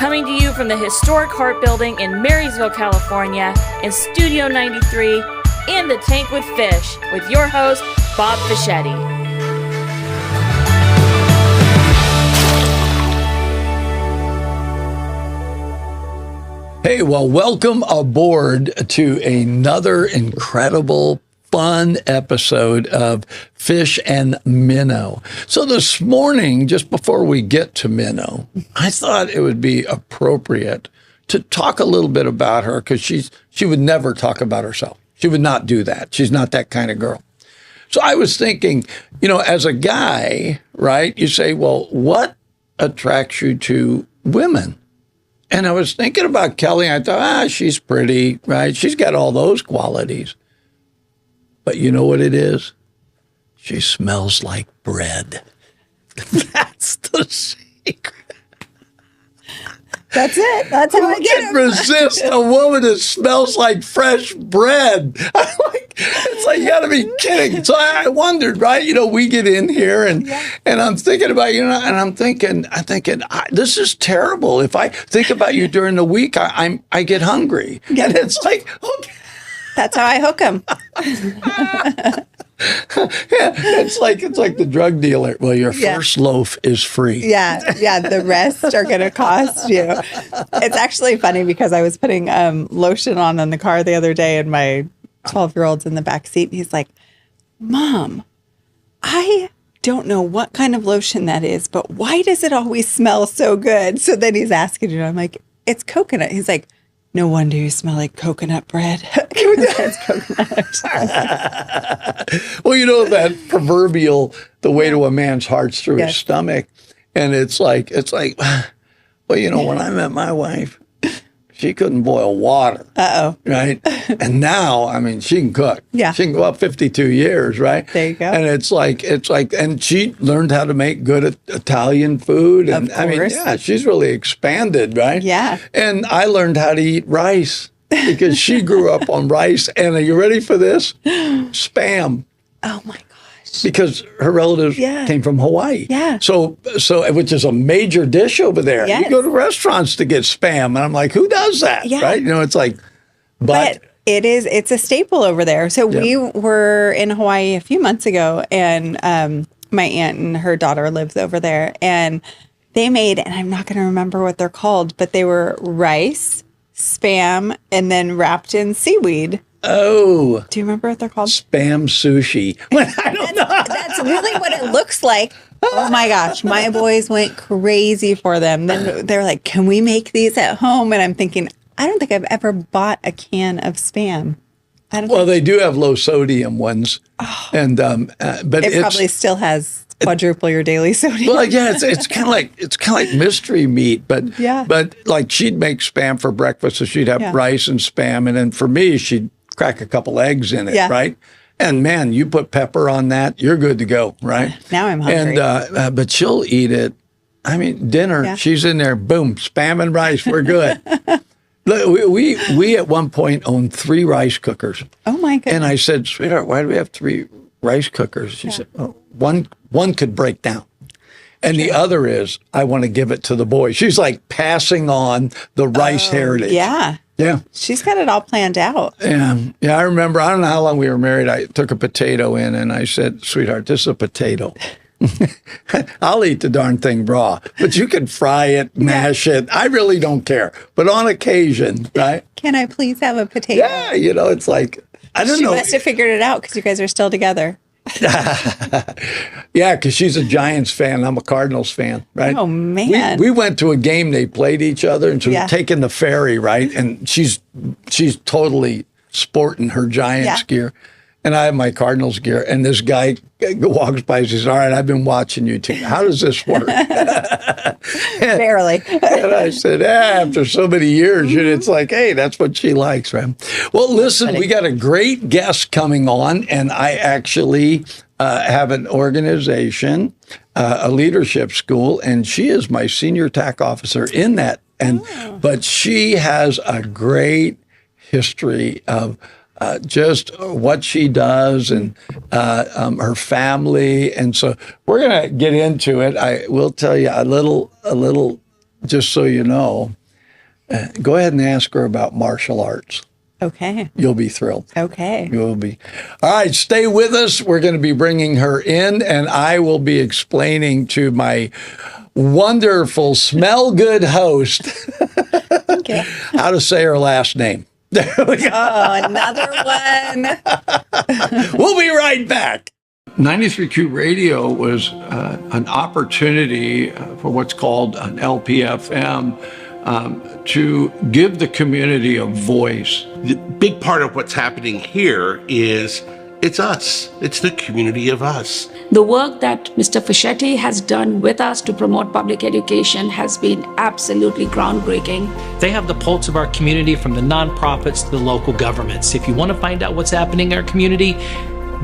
Coming to you from the historic Hart Building in Marysville, California, in Studio 93, in the Tank with Fish, with your host, Bob Fischetti. Hey, well, welcome aboard to another incredible, fun episode of Fish and Minnow. So this morning, just before we get to Minnow, I thought it would be appropriate to talk a little bit about her because she would never talk about herself. She would not do that. She's not that kind of girl. So I was thinking, as a guy, right, you say, well, what attracts you to women? And I was thinking about Kelly. I thought, she's pretty, right? She's got all those qualities. But you know what it is? She smells like bread. That's the secret. That's it. That's how I get him. Resist a woman that smells like fresh bread. It's like, you got to be kidding. So I wondered, right? We get in here and I'm thinking about, and I'm thinking, this is terrible. If I think about you during the week, I get hungry. Yeah. And it's like, okay. That's how I hook him. Yeah, it's like the drug dealer. Well, your first loaf is free. Yeah. The rest are going to cost you. It's actually funny because I was putting lotion on in the car the other day, and my 12-year-old's in the back seat, and he's like, "Mom, I don't know what kind of lotion that is, but why does it always smell so good?" So then he's asking, I'm like, "It's coconut." He's like, "No wonder you smell like coconut bread." It's coconut. Well, that proverbial, the way to a man's heart's through his stomach. And it's like, well, when I met my wife, she couldn't boil water. Uh-oh. Right? And now, she can cook. Yeah. She can go up 52 years, right? There you go. And it's like, and she learned how to make good Italian food. And of course. She's really expanded, right? Yeah. And I learned how to eat rice because she grew up on rice. And are you ready for this? Spam. Oh my gosh. Because her relatives came from Hawaii. Yeah. So which is a major dish over there. Yes. You go to restaurants to get spam. And I'm like, who does that? Yeah. Right? It's like, but it's a staple over there. So we were in Hawaii a few months ago, and my aunt and her daughter lives over there, and they made, and I'm not going to remember what they're called, but they were rice, spam, and then wrapped in seaweed. Oh. Do you remember what they're called? Spam sushi. I don't know. That's really what it looks like. Oh my gosh. My boys went crazy for them. Then they're like, "Can we make these at home?" And I'm thinking, I don't think I've ever bought a can of spam. They do have low sodium ones. Oh. And but it probably still has quadruple your daily sodium. Well, yeah, it's kind of like mystery meat, but like she'd make spam for breakfast, so she'd have rice and spam, and then for me, she'd crack a couple eggs in it, right? And man, you put pepper on that, you're good to go, right? Now I'm hungry. And but she'll eat it. Dinner, she's in there, boom, spam and rice, we're good. Look, we at one point owned 3 rice cookers. Oh my goodness! And I said, "Sweetheart, why do we have 3 rice cookers?" She said, "Oh, one could break down. And the other is, I want to give it to the boys." She's like passing on the rice heritage. Yeah. Yeah. She's got it all planned out. Yeah. I remember, I don't know how long we were married. I took a potato in and I said, "Sweetheart, this is a potato. I'll eat the darn thing raw, but you can fry it, mash it. I really don't care. But on occasion, right? Can I please have a potato?" Yeah. It's like, I don't know. She must have figured it out because you guys are still together. Yeah, because she's a Giants fan. I'm a Cardinals fan, right? Oh, man. We went to a game. They played each other, and so we're taking the ferry, right? And she's totally sporting her Giants gear. And I have my Cardinals gear. And this guy walks by and says, "All right, I've been watching you too. How does this work?" Barely. And I said, after so many years, it's like, hey, that's what she likes, right? Well, listen, we got a great guest coming on. And I actually have an organization, a leadership school. And she is my senior TAC officer in that. But she has a great history of just what she does and her family. And so we're going to get into it. I will tell you a little just so you know, go ahead and ask her about martial arts. Okay. You'll be thrilled. Okay. You will be. All right, stay with us. We're going to be bringing her in, and I will be explaining to my wonderful, smell good host how to say her last name. There we go. Oh, another one. We'll be right back. 93Q Radio was an opportunity for what's called an LPFM to give the community a voice. The big part of what's happening here is it's us. It's the community of us. The work that Mr. Fischetti has done with us to promote public education has been absolutely groundbreaking. They have the pulse of our community, from the nonprofits to the local governments. If you want to find out what's happening in our community,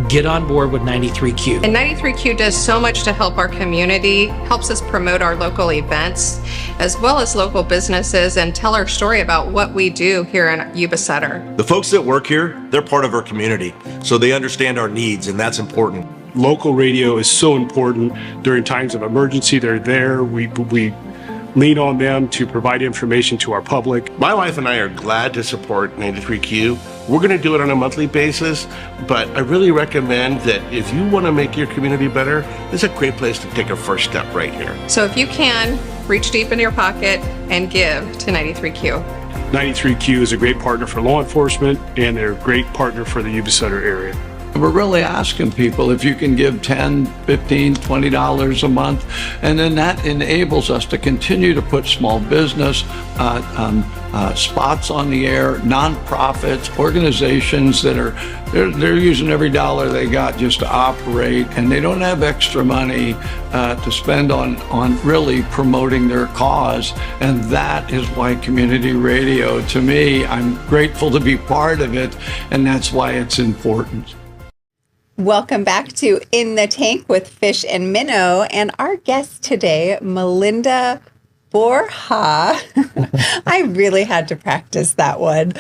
get on board with 93Q. And 93Q does so much to help our community, helps us promote our local events, as well as local businesses, and tell our story about what we do here in Yuba Sutter. The folks that work here, they're part of our community, so they understand our needs, and that's important. Local radio is so important. During times of emergency, they're there. We lean on them to provide information to our public. My wife and I are glad to support 93Q. We're going to do it on a monthly basis, but I really recommend that if you want to make your community better, it's a great place to take a first step right here. So if you can, reach deep into your pocket and give to 93Q. 93Q is a great partner for law enforcement, and they're a great partner for the Yuba Sutter area. We're really asking people if you can give $10, $15, $20 a month, and then that enables us to continue to put small business spots on the air, nonprofits, organizations that are they're using every dollar they got just to operate, and they don't have extra money to spend on really promoting their cause. And that is why community radio, to me, I'm grateful to be part of it, and that's why it's important. Welcome back to In the Tank with Fish and Minnow, and our guest today, Melinda Borja. I really had to practice that one.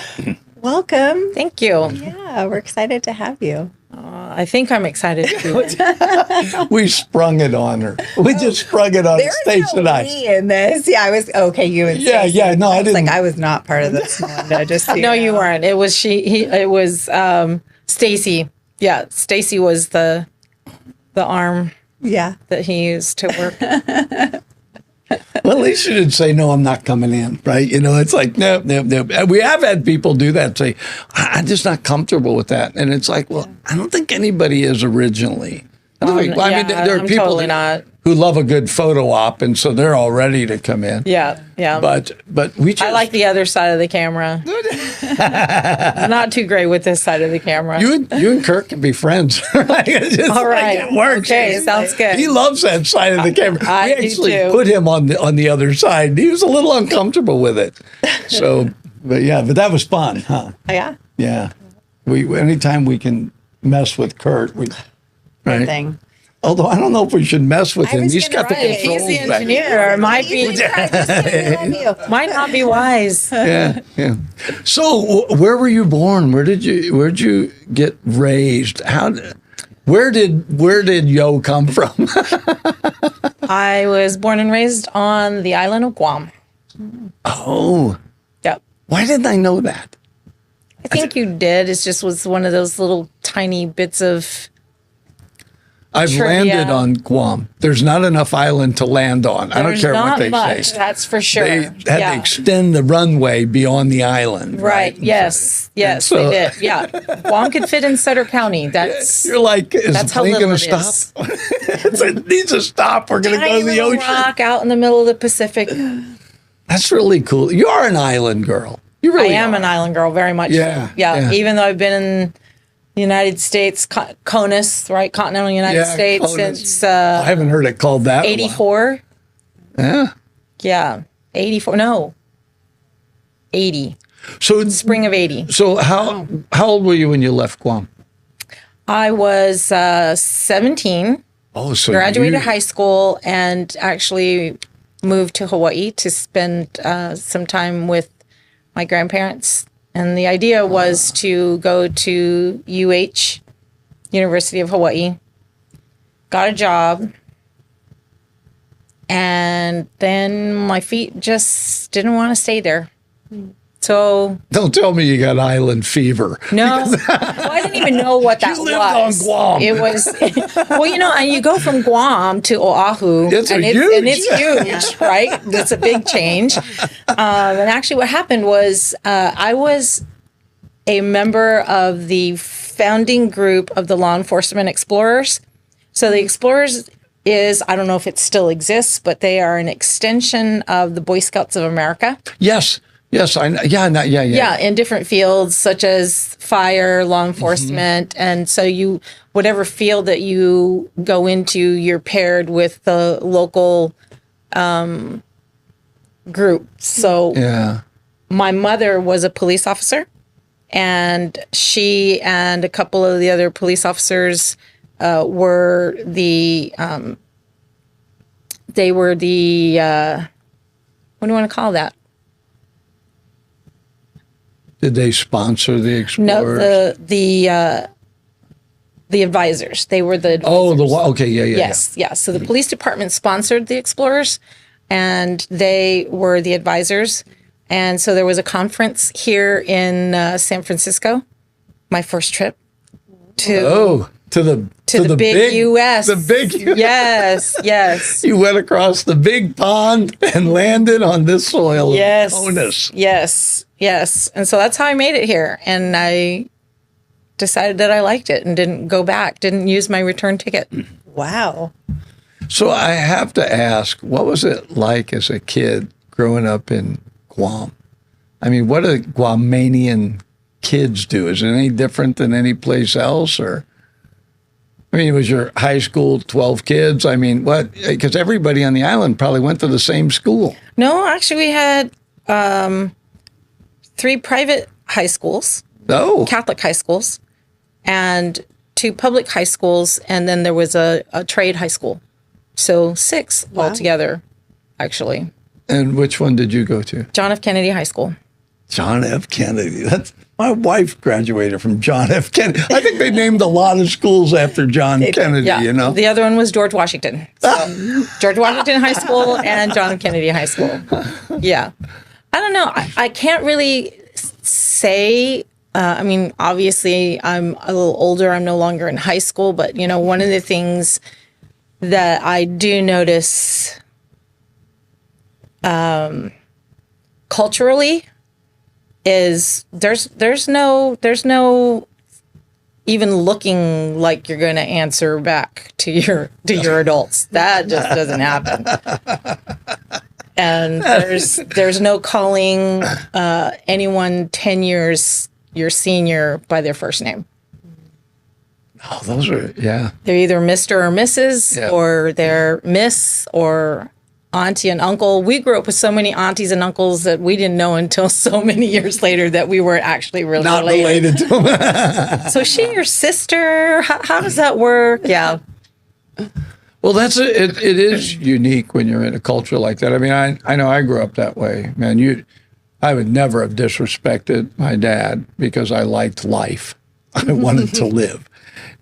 Welcome. Thank you. Yeah, we're excited to have you. I think I'm excited too. We sprung it on her. We just sprung it on Stacey and I. In this, yeah, I was okay. You and Stacey. Yeah. No, I didn't. Like I was not part of this, Melinda. Just so no, you you weren't. It was it was Stacey. Yeah, Stacey was the arm. Yeah, that he used to work. Well, at least you didn't say, no, I'm not coming in, right? You know, it's like, no. We have had people do that, say, I'm just not comfortable with that. And it's like, well, I don't think anybody is originally. I mean, there are people totally not. Who love a good photo op, and so they're all ready to come in. Yeah. But we just... I like the other side of the camera. Not too great with this side of the camera. You and Kirk can be friends. All right. It works. Okay, sounds good. He loves that side of the camera. I we actually do too. put him on the other side. He was a little uncomfortable with it. So, but that was fun, huh? Yeah. Yeah. Anytime we can mess with Kurt, right? Thing. Although I don't know if we should mess with him. He's got the If controls he's the back. engineer, it might not be wise. Yeah. So, where were you born? Where'd you get raised? Where did Yo come from? I was born and raised on the island of Guam. Oh. Yep. Why didn't I know that? I think you did. It just was one of those little tiny bits of I've landed on Guam. There's not enough island to land on. I don't care what they say. That's for sure. They had to extend the runway beyond the island. Right. Yes, they did. Yeah. Guam could fit in Sutter County. You're like, is the plane going to stop? It needs to stop. We're going to go to the ocean. Rock out in the middle of the Pacific. That's really cool. You are an island girl. You really I am an island girl, very much. Yeah. Yeah. Even though I've been in the United States, CONUS, right? Continental United States CONUS. since I haven't heard it called that. 84. Yeah. Yeah. 84. No. 80. So spring of 80. So how old were you when you left Guam? I was 17. Oh, so graduated high school and actually moved to Hawaii to spend some time with my grandparents. And the idea was to go to UH, University of Hawaii, got a job, And then my feet just didn't want to stay there. So don't tell me you got island fever. no, well, I didn't even know what that You lived on was. Guam. It was, well, and you go from Guam to Oahu, It's and it's huge, right? It's a big change. And actually, what happened was I was a member of the founding group of the Law Enforcement Explorers. So the Explorers is, I don't know if it still exists, but they are an extension of the Boy Scouts of America. Yes. Yeah, in different fields such as fire, law enforcement. And so whatever field that you go into, you're paired with the local group. So my mother was a police officer, and she and a couple of the other police officers were the what do you want to call that? Did they sponsor the Explorers? No, the advisors. They were the advisors. Okay, Yes. So the police department sponsored the Explorers, and they were the advisors. And so there was a conference here in San Francisco. My first trip to the big U.S. The big U.S. Yes. You went across the big pond and landed on this soil. Yes. Bonus. Yes. And so that's how I made it here. And I decided that I liked it and didn't go back, didn't use my return ticket. Wow. So I have to ask, what was it like as a kid growing up in Guam? I mean, what do Guamanian kids do? Is it any different than any place else? Or, I mean, was your high school 12 kids? I mean, what? Because everybody on the island probably went to the same school. No, actually, we had 3 private high schools, Catholic high schools, and 2 public high schools, and then there was a trade high school. So 6 altogether, actually. And which one did you go to? John F. Kennedy High School. John F. Kennedy. My wife graduated from John F. Kennedy. I think they named a lot of schools after John Kennedy, Yeah. The other one was George Washington. So George Washington High School and John F. Kennedy High School. Yeah. I don't know. I can't really say, I mean, obviously I'm a little older. I'm no longer in high school, but, one of the things that I do notice culturally is there's no even looking like you're going to answer back to your adults. That just doesn't happen. And there's no calling anyone 10 years your senior by their first name. Oh, those are, yeah. They're either Mr. or Mrs. or they're Miss or auntie and uncle. We grew up with so many aunties and uncles that we didn't know until so many years later that we weren't actually really not related to them. So is she your sister? How does that work? Yeah. Well, it is unique when you're in a culture like that. I mean, I know I grew up that way, man. I would never have disrespected my dad because I liked life. I wanted to live.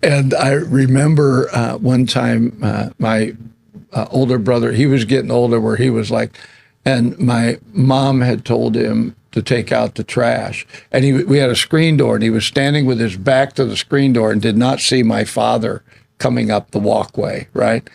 And I remember one time my older brother, he was getting older where he was like, and my mom had told him to take out the trash. And we had a screen door, and he was standing with his back to the screen door and did not see my father coming up the walkway, right?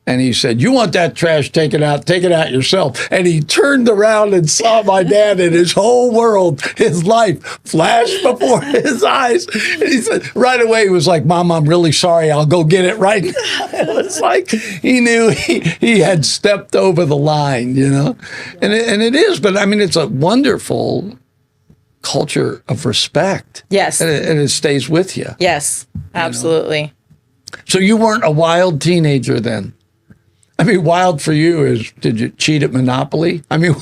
And he said, "You want that trash taken out, take it out yourself." And he turned around and saw my dad, and his whole world, his life flashed before his eyes. And he said, right away, he was like, "Mom, I'm really sorry. I'll go get it right now." It was like he knew he had stepped over the line, And it is, but I mean, it's a wonderful culture of respect. Yes. And it stays with you. Yes, absolutely. So you weren't a wild teenager then? I mean, wild for you is, did you cheat at Monopoly? I mean,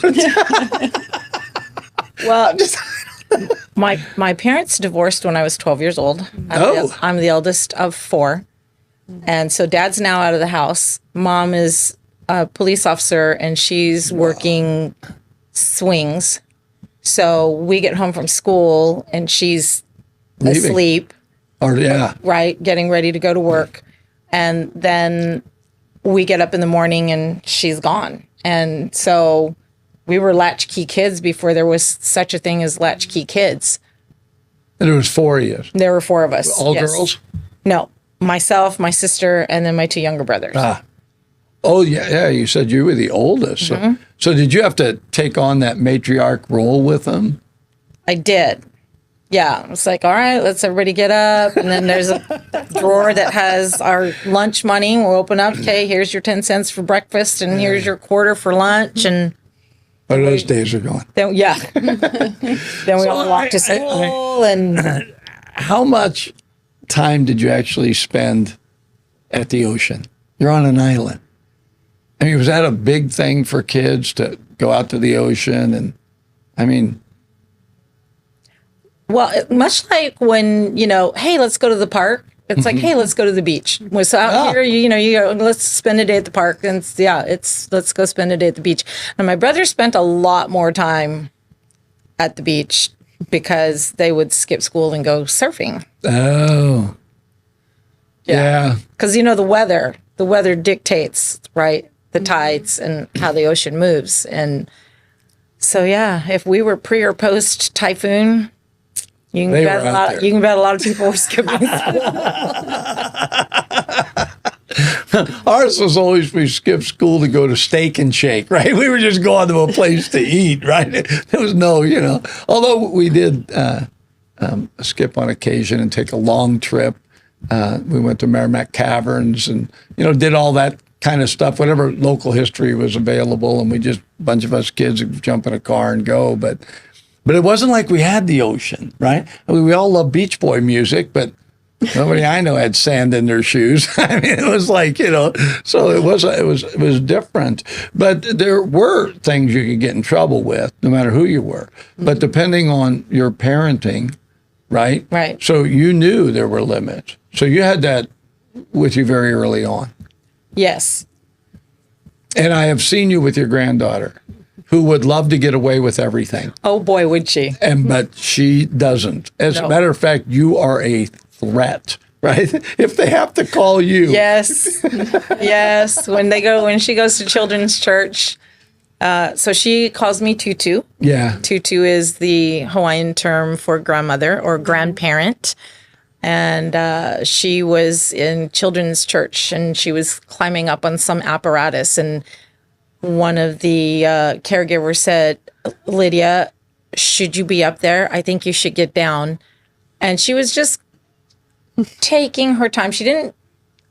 well, my parents divorced when I was 12 years old. I'm the eldest of 4. And so dad's now out of the house. Mom is a police officer, and she's working swings. So we get home from school, and she's asleep. Or, yeah. Right, getting ready to go to work. And then we get up in the morning and she's gone. And so we were latchkey kids before there was such a thing as latchkey kids. And there was 4 of you. There were 4 of us. All girls? No, myself, my sister, and then my 2 younger brothers. Oh, yeah. You said you were the oldest. So did you have to take on that matriarch role with them? I did. Yeah. It's like, all right, let's everybody get up. And then there's a drawer that has our lunch money. We'll open up. Okay, here's your 10 cents for breakfast, and here's your quarter for lunch. And those days are gone. Then, yeah. Then we all walk to school. And how much time did you actually spend at the ocean? You're on an island. I mean, was that a big thing for kids to go out to the ocean? And I mean, well, much like when, hey, let's go to the park. It's like, hey, let's go to the beach. So out here, you go, let's spend a day at the park. And let's go spend a day at the beach. And my brother spent a lot more time at the beach because they would skip school and go surfing. Oh. Yeah. Because, the weather dictates, right, the tides and how the ocean moves. And so, if we were pre or post typhoon, you can bet a lot of people were skipping school. Ours was always we skipped school to go to Steak and Shake, right? We were just going to a place to eat, right? There was no, although we did skip on occasion and take a long trip. We went to Merrimack Caverns and, did all that kind of stuff, whatever local history was available. And we just, a bunch of us kids would jump in a car and go. But it wasn't like we had the ocean, right? I mean, we all love Beach Boy music, but nobody I know had sand in their shoes. I mean, it was like, so it was different. But there were things you could get in trouble with, no matter who you were. But depending on your parenting, right? Right. So you knew there were limits. So you had that with you very early on. Yes. And I have seen you with your granddaughter, who would love to get away with everything. Oh boy, would she. But she doesn't. As a matter of fact, you are a threat, right? If they have to call you. Yes. Yes. When she goes to children's church, so she calls me Tutu. Yeah. Tutu is the Hawaiian term for grandmother or grandparent. And she was in children's church and she was climbing up on some apparatus. And one of the caregivers said, Lydia, should you be up there? I think you should get down. And she was just taking her time. She didn't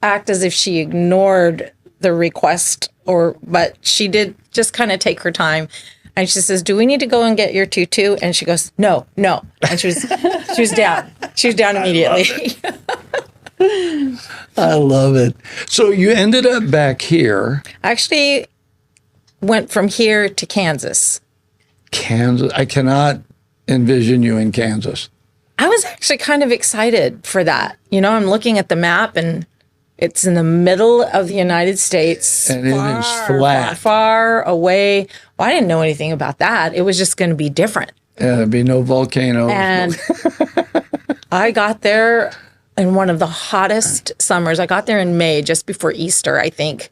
act as if she ignored the request, but she did just kind of take her time. And she says, do we need to go and get your tutu? And she goes, no. And she was down. She was down immediately. I love it. So you ended up back here. Actually went from here to Kansas. Kansas. I cannot envision you in Kansas. I was actually kind of excited for that. I'm looking at the map and it's in the middle of the United States. And it is flat. Far away. Well, I didn't know anything about that. It was just going to be different. Yeah, there'd be no volcanoes. And I got there in one of the hottest summers. I got there in May, just before Easter, I think.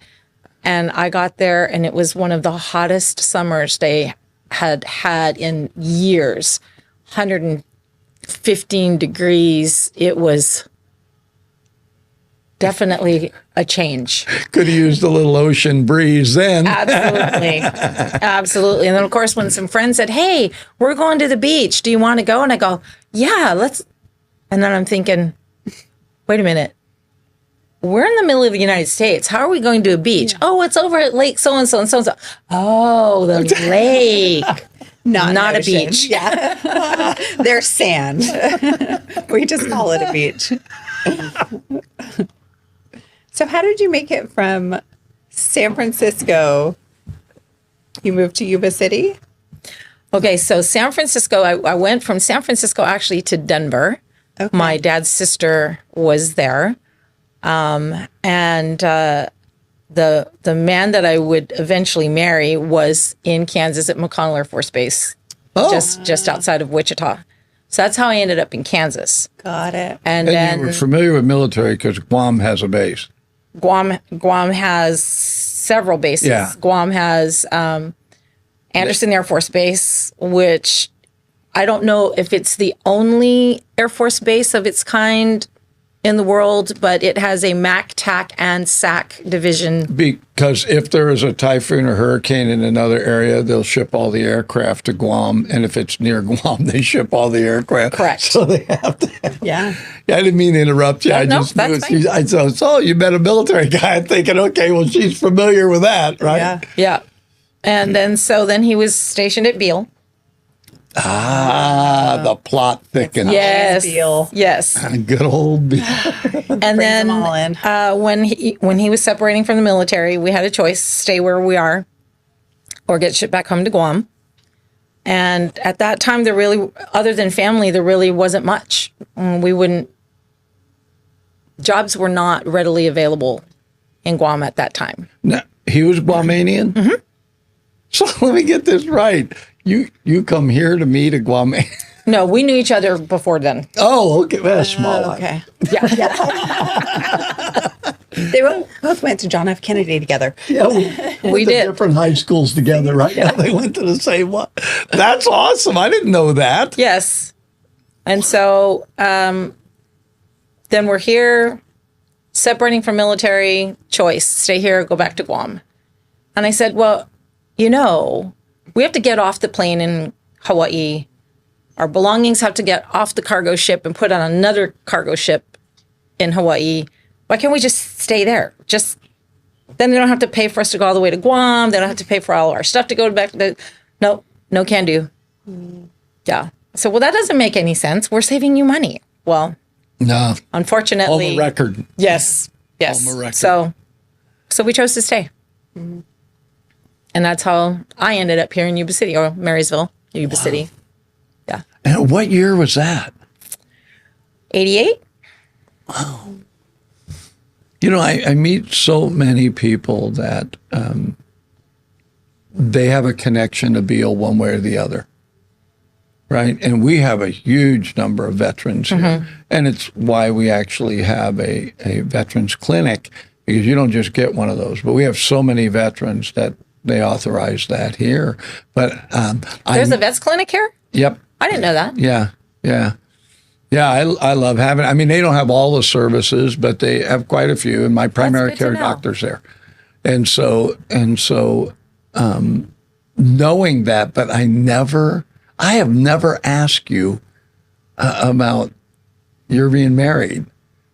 And I got there and it was one of the hottest summers they had in years. 115 degrees. It was definitely a change. Could have used a little ocean breeze then. Absolutely. Absolutely. And then, of course, when some friends said, hey, we're going to the beach. Do you want to go? And I go, yeah, let's. And then I'm thinking, wait a minute. We're in the middle of the United States. How are we going to a beach? Yeah. Oh, it's over at Lake so-and-so and so-and-so. Oh, the lake. Not a beach. Yeah. There's sand. We just call it a beach. So how did you make it from San Francisco? You moved to Yuba City? Okay, so San Francisco, I went from San Francisco actually to Denver. Okay. My dad's sister was there. And the man that I would eventually marry was in Kansas at McConnell Air Force Base, just outside of Wichita. So that's how I ended up in Kansas. Got it. And then you were familiar with military because Guam has a base. Guam has several bases. Yeah. Guam has Anderson Air Force Base, which I don't know if it's the only Air Force base of its kind in the world, but it has a MAC, TAC, and SAC division. Because if there is a typhoon or hurricane in another area, they'll ship all the aircraft to Guam. And if it's near Guam, they ship all the aircraft. Correct. So they have to. Yeah. I didn't mean to interrupt you. I No, just that's knew. fine. I said, so you met a military guy. I'm thinking, okay, well, she's familiar with that, right? Yeah. Yeah. And then he was stationed at Beale. The plot thickens. Yes. Beale. Yes. Good old Beale. And then them all in. when he was separating from the military, we had a choice: stay where we are, or get shipped back home to Guam. And at that time, there really, other than family, there really wasn't much. Jobs were not readily available in Guam at that time. Now, he was Guamanian? Mm-hmm. So let me get this right. You come here to meet a Guamanian? No, we knew each other before then. Oh, okay. Well, small. Okay. Yeah. They both went to John F. Kennedy together. Yeah, We went to did. different high schools together, right? Yeah, they went to the same one. That's awesome. I didn't know that. Yes. And so then we're here, separating from military, choice, stay here, go back to Guam. And I said, well, we have to get off the plane in Hawaii. Our belongings have to get off the cargo ship and put on another cargo ship in Hawaii. Why can't we just stay there? Then they don't have to pay for us to go all the way to Guam. They don't have to pay for all our stuff to go back. No can do. Yeah. So, well, that doesn't make any sense. We're saving you money. Well, No. unfortunately. On the record. Yes. On the record. So we chose to stay. And that's how I ended up here in Yuba City, or Marysville, Yuba City. Yeah. And what year was that? 88? Wow. I meet so many people that they have a connection to Beale one way or the other, right? And we have a huge number of veterans here. And it's why we actually have a veterans clinic, because you don't just get one of those. But we have so many veterans that they authorize that here. But There's a vets clinic here? Yep. I didn't know that. Yeah. I love having. I mean, they don't have all the services, but they have quite a few. And my primary care doctor's there, and so knowing that, but I have never asked you about your being married.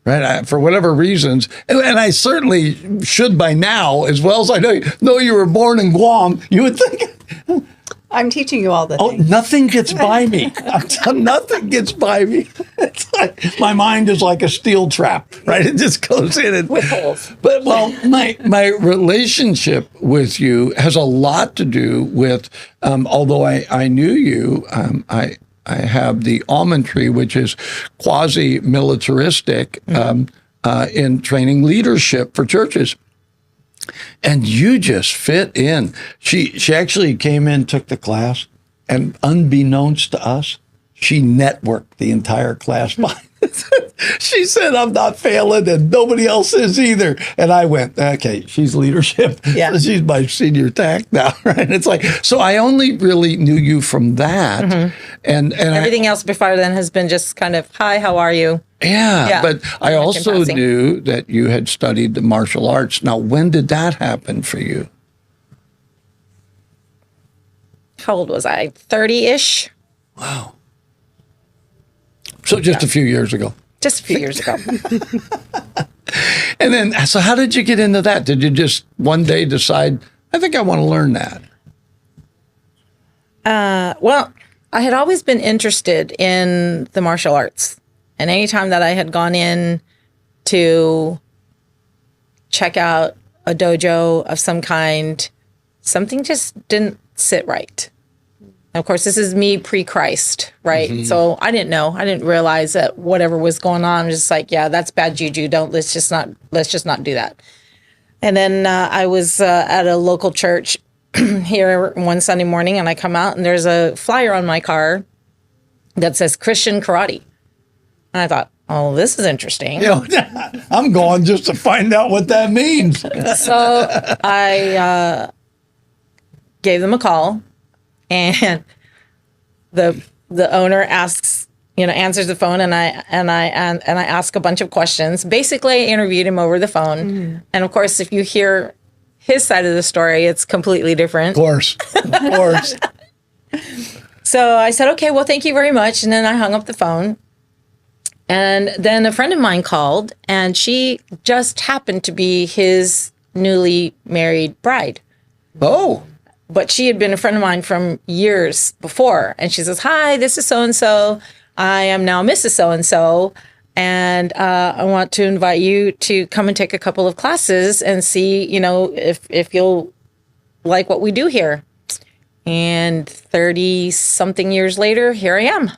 Right, for whatever reasons, and I certainly should by now, as well as I know you were born in Guam. You would think. I'm teaching you all the things. Nothing gets by me. Nothing gets by me. It's like my mind is like a steel trap, right? It just goes in and With holes. But my relationship with you has a lot to do with. Although I knew you, I have the almond tree, which is quasi-militaristic in training leadership for churches. And you just fit in. She actually came in, took the class, and unbeknownst to us, she networked the entire class. She said, I'm not failing, and nobody else is either. And I went, okay, she's leadership. Yeah. She's my senior TAC now, right? It's like, so I only really knew you from that. And Everything else before then has been just kind of, hi, how are you? Yeah, but I Much in also passing. knew that you had studied the martial arts. Now, when did that happen for you? How old was I? 30-ish? Wow. So just a few years ago. Just a few years ago. And then, so how did you get into that? Did you just one day decide, I think I want to learn that? Well, I had always been interested in the martial arts. And anytime that I had gone in to check out a dojo of some kind, something just didn't sit right. And of course, this is me pre-Christ, right? So I didn't know. I didn't realize that whatever was going on, I was just like, yeah, that's bad juju. Let's just not do that. And then I was at a local church here one Sunday morning, and I come out and there's a flyer on my car that says Christian karate. And I thought, oh, this is interesting. You know, I'm going just to find out what that means. So I gave them a call, and the owner answers the phone, and I ask a bunch of questions. Basically, I interviewed him over the phone, and of course, if you hear his side of the story, it's completely different. Of course. So I said, okay, well, thank you very much, and then I hung up the phone. And then a friend of mine called, and she just happened to be his newly married bride. Oh. But she had been a friend of mine from years before. And she says, hi, this is so-and-so. I am now Mrs. So-and-so. And I want to invite you to come and take a couple of classes and see, if you'll like what we do here. And 30-something years later, here I am.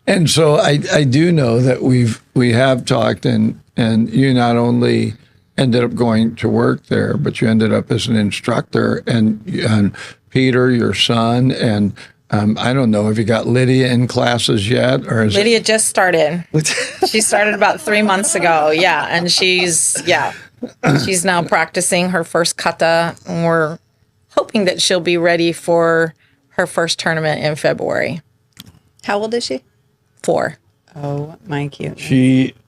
And so I do know that we have talked, and you not only ended up going to work there, but you ended up as an instructor, and Peter, your son, and I don't know, have you got Lydia in classes yet? Or is Lydia just started. She started about 3 months ago, yeah, and she's now practicing her first kata, and we're hoping that she'll be ready for her first tournament in February. How old is she? 4. Oh, my cute.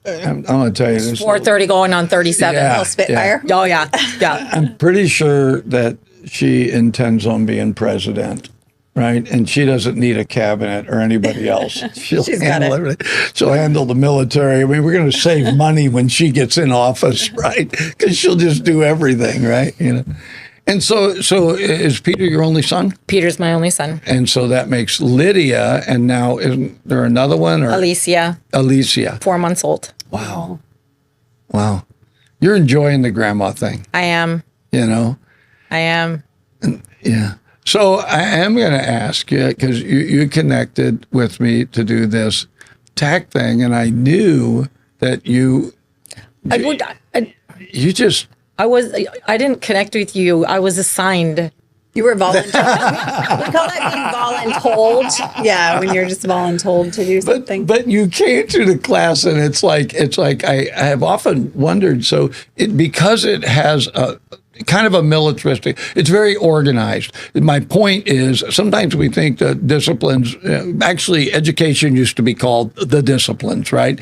I'm going to tell you this. 4:30 going on 37. Yeah, Little Spitfire. Oh, yeah. I'm pretty sure that she intends on being president, right? And she doesn't need a cabinet or anybody else. She'll handle everything. She'll handle the military. I mean, we're going to save money when she gets in office, right? Because she'll just do everything, right? And so is Peter your only son? Peter's my only son. And so that makes Lydia, and now isn't there another one? Or Alicia. 4 months old. Wow. You're enjoying the grandma thing. I am. I am. Yeah. So I am going to ask you, because you connected with me to do this TAC thing, and I knew that I didn't connect with you. I was assigned. You were voluntold. We call that being voluntold. Yeah, when you're just voluntold to do something. But you came to the class, and it's like I have often wondered. So because it has a kind of a militaristic, it's very organized. My point is, sometimes we think that disciplines, actually education used to be called the disciplines, right?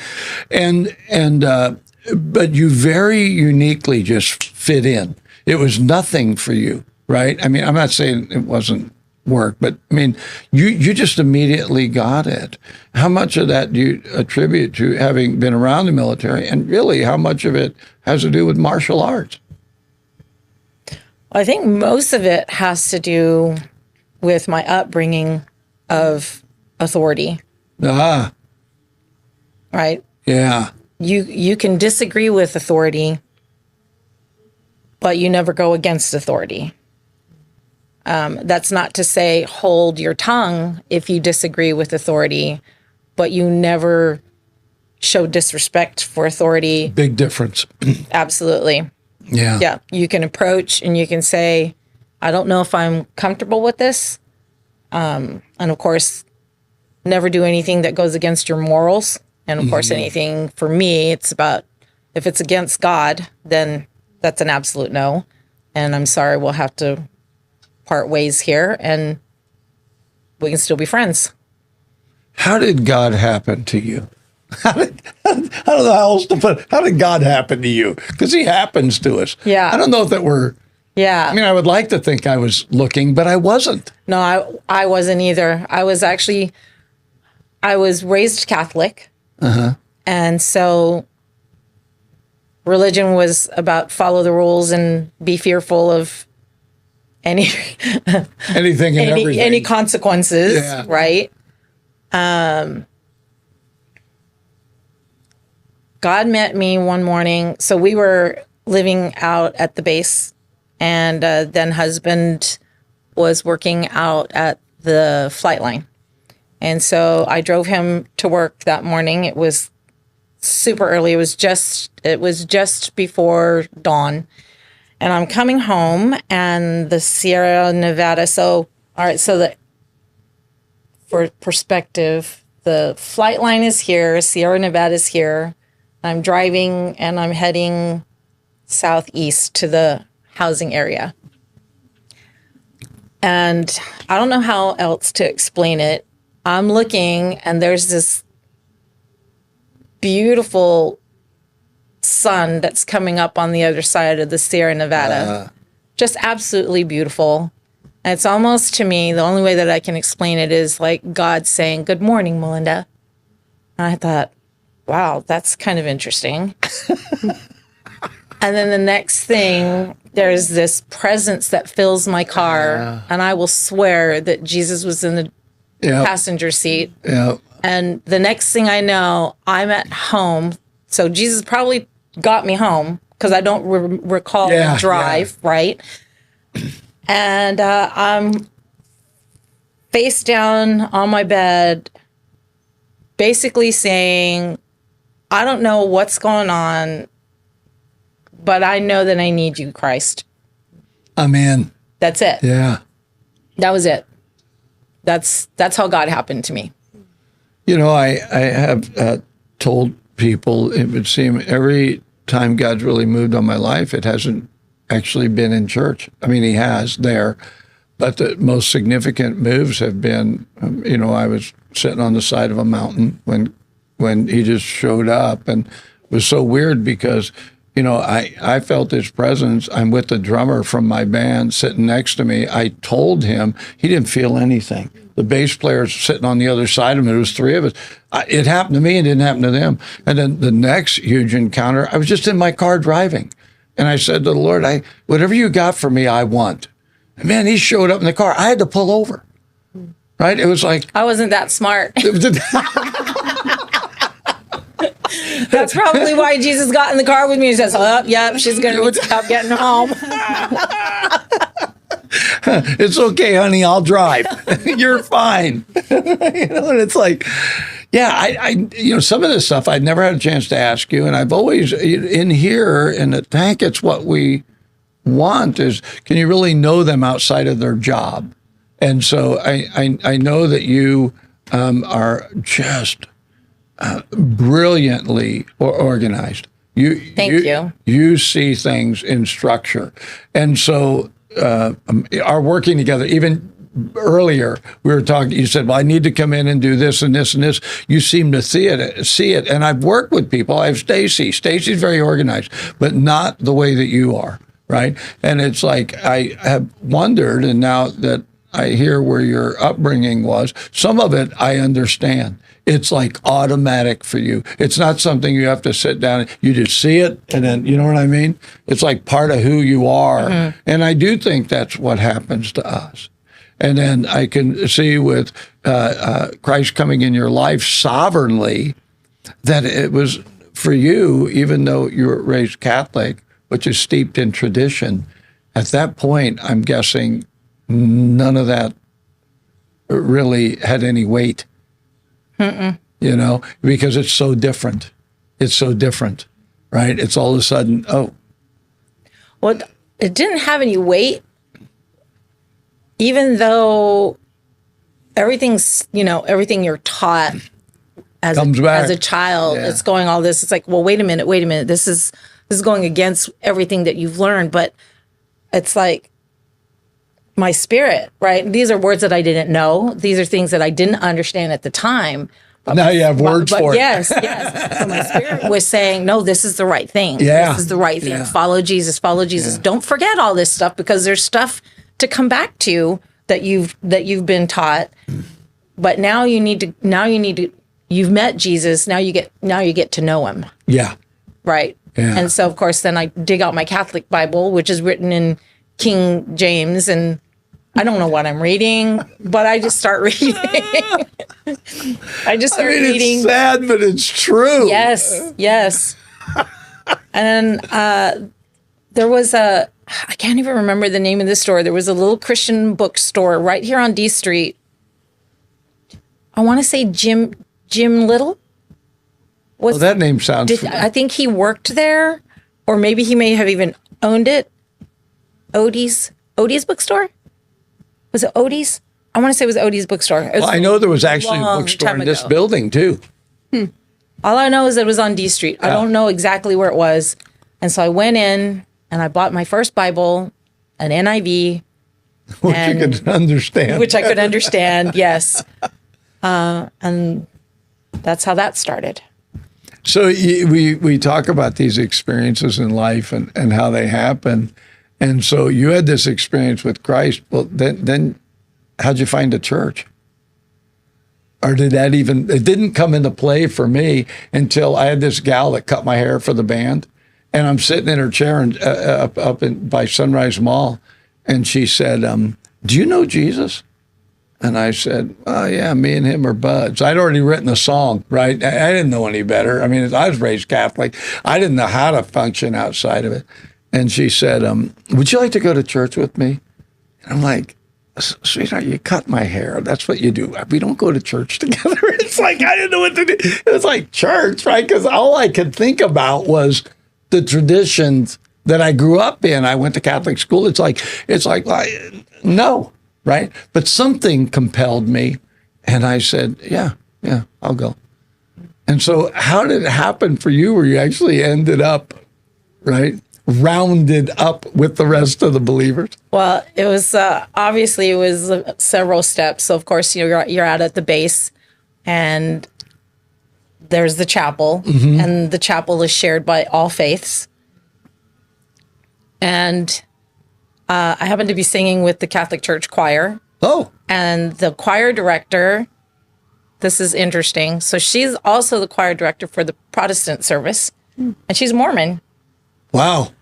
But you very uniquely just fit in. It was nothing for you, right? I mean, I'm not saying it wasn't work, but I mean, you just immediately got it. How much of that do you attribute to having been around the military, and really how much of it has to do with martial arts? I think most of it has to do with my upbringing of authority. Ah. Right? Yeah. You can disagree with authority, but you never go against authority. That's not to say hold your tongue if you disagree with authority, but you never show disrespect for authority. Big difference. Absolutely. Yeah. Yeah. You can approach and you can say, I don't know if I'm comfortable with this. And of course, never do anything that goes against your morals. And of course, anything for me, it's about, if it's against God, then that's an absolute no. And I'm sorry, we'll have to part ways here, and we can still be friends. How did God happen to you? I don't know how else to put it. How did God happen to you? Because he happens to us. Yeah. I don't know if that we're... Yeah. I mean, I would like to think I was looking, but I wasn't. No, I wasn't either. I was raised Catholic. Uh-huh. And so religion was about follow the rules and be fearful of anything and everything. Any consequences, yeah. Right? God met me one morning. So we were living out at the base, and then husband was working out at the flight line. And so I drove him to work that morning. It was super early. It was just before dawn. And I'm coming home, and the Sierra Nevada. So, all right. So that for perspective, the flight line is here, Sierra Nevada is here. I'm driving and I'm heading southeast to the housing area. And I don't know how else to explain it. I'm looking and there's this beautiful sun that's coming up on the other side of the Sierra Nevada. Just absolutely beautiful. And it's almost, to me, the only way that I can explain it is like God saying, "Good morning, Melinda." And I thought, wow, that's kind of interesting. And then the next thing, there's this presence that fills my car. And I will swear that Jesus was in the passenger seat. And the next thing I know, I'm at home. So Jesus probably got me home because I don't recall the drive, right? And I'm face down on my bed, basically saying, I don't know what's going on, but I know that I need you, Christ. Amen. That's it. Yeah. That was it. That's how God happened to me. You know, I have told people, it would seem every time God's really moved on my life, it hasn't actually been in church. I mean, he has there, but the most significant moves have been, you know, I was sitting on the side of a mountain when he just showed up, and it was so weird because, you know, I felt his presence. I'm with the drummer from my band sitting next to me. I told him, he didn't feel anything. The bass player's sitting on the other side of him. It was three of us. It happened to me. It didn't happen to them. And then the next huge encounter, I was just in my car driving. And I said to the Lord, whatever you got for me, I want. And man, he showed up in the car. I had to pull over. Right? It was like... I wasn't that smart. That's probably why Jesus got in the car with me and says, "Oh, yep, she's going to need to help getting home." It's okay, honey, I'll drive. You're fine. You know, and it's like, yeah, I you know, some of this stuff I'd never had a chance to ask you, and I've always, in here, and I think it's what we want is, can you really know them outside of their job? And so I know that you are just brilliantly organized. Thank you. You see things in structure. And so our working together, even earlier, we were talking, you said, well, I need to come in and do this and this and this. You seem to see it. And I've worked with people. I have Stacy. Stacy's very organized, but not the way that you are, right? And it's like, I have wondered, and now that I hear where your upbringing was, some of it I understand. It's like automatic for you. It's not something you have to sit down. You just see it, and then, you know what I mean? It's like part of who you are. Mm-hmm. And I do think that's what happens to us. And then I can see with Christ coming in your life sovereignly, that it was for you, even though you were raised Catholic, which is steeped in tradition, at that point, I'm guessing none of that really had any weight. Mm-mm. You know, because it's so different. It's so different, right? It's all of a sudden, oh. Well, it didn't have any weight, even though everything you're taught as a child, it's going all this. It's like, well, wait a minute. This is going against everything that you've learned. But it's like, my spirit, right? These are words that I didn't know. These are things that I didn't understand at the time. But now you have words for it. Yes. So my spirit was saying, no, this is the right thing. Yeah. This is the right thing. Yeah. Follow Jesus. Yeah. Don't forget all this stuff, because there's stuff to come back to that you've been taught. But now you need to, you've met Jesus. Now you get to know him. Yeah. Right. Yeah. And so, of course, then I dig out my Catholic Bible, which is written in King James, and I don't know what I'm reading, but I just start reading. reading. It's sad, but it's true. Yes. And there was I can't even remember the name of the store. There was a little Christian bookstore right here on D Street. I want to say Jim Little. Well, that name sounds familiar. I think he worked there, or maybe he may have even owned it. Odie's bookstore? Was it Odie's? I want to say it was Odie's bookstore. It was Well, I know there was actually a long bookstore time in this ago. building too. All I know is it was on D Street. I don't know exactly where it was. And so I went in and I bought my first Bible, an NIV, Which you could understand. which I could understand. Yes. And that's how that started. So we talk about these experiences in life and how they happen. And so you had this experience with Christ. Well, then how'd you find a church? Or did that even, it didn't come into play for me until I had this gal that cut my hair for the band. And I'm sitting in her chair by Sunrise Mall. And she said, do you know Jesus? And I said, oh, yeah, me and him are buds. I'd already written a song, right? I didn't know any better. I mean, I was raised Catholic. I didn't know how to function outside of it. And she said, would you like to go to church with me? And I'm like, sweetheart, you cut my hair. That's what you do. We don't go to church together. It's like, I didn't know what to do. It was like church, right? Because all I could think about was the traditions that I grew up in. I went to Catholic school. It's like no, right? But something compelled me. And I said, yeah, I'll go. And so how did it happen for you where you actually ended up, right, rounded up with the rest of the believers? Well, it was obviously it was several steps. So of course you're out at the base, and there's the chapel, and the chapel is shared by all faiths. And I happened to be singing with the Catholic Church choir. Oh, and the choir director. This is interesting. So she's also the choir director for the Protestant service, and she's Mormon. wow.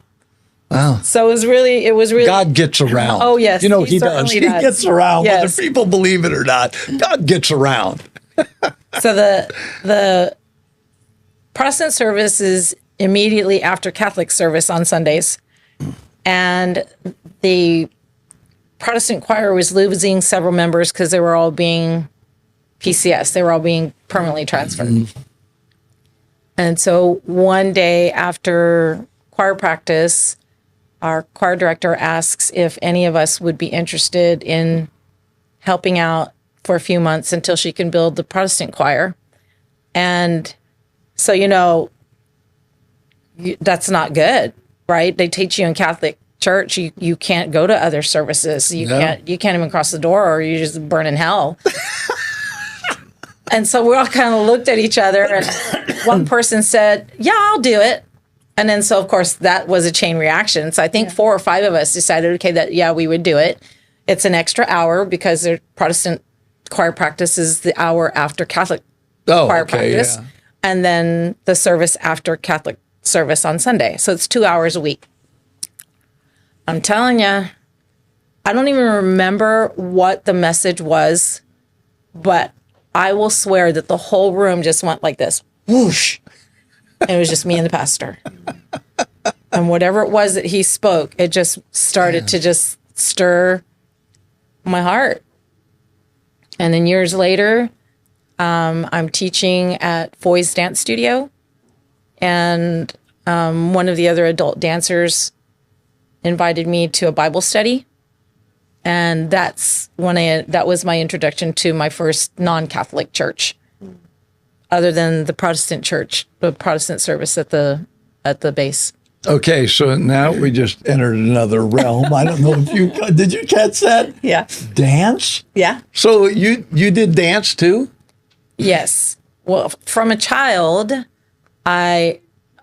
So it was really God gets around. Oh, yes, You know, he he does. certainly He does. gets around, Yes. whether people believe it or not. God gets around. So the Protestant service is immediately after Catholic service on Sundays, and the Protestant choir was losing several members because they were all being PCS. They were all being permanently transferred. And so one day after choir practice, our choir director asks if any of us would be interested in helping out for a few months until she can build the Protestant choir. And so, that's not good, right? They teach you in Catholic church, you can't go to other services. You can't even cross the door, or you just burn in hell. And so we all kind of looked at each other, and one person said, yeah, I'll do it. And then, so of course, that was a chain reaction. So I think 4 or 5 of us decided, okay, that, yeah, we would do it. It's an extra hour because their Protestant choir practice is the hour after Catholic choir practice. Yeah. And then the service after Catholic service on Sunday. So it's 2 hours a week. I'm telling you, I don't even remember what the message was, but I will swear that the whole room just went like this, whoosh. And it was just me and the pastor. And whatever it was that he spoke, it just started to just stir my heart. And then years later, I'm teaching at Foy's Dance Studio. And one of the other adult dancers invited me to a Bible study. And that was my introduction to my first non-Catholic church, other than the Protestant church, the Protestant service at the base. Okay, so now we just entered another realm. I don't know if did you catch that? Yeah. Dance? Yeah. So you did dance too? Yes. Well, from a child, I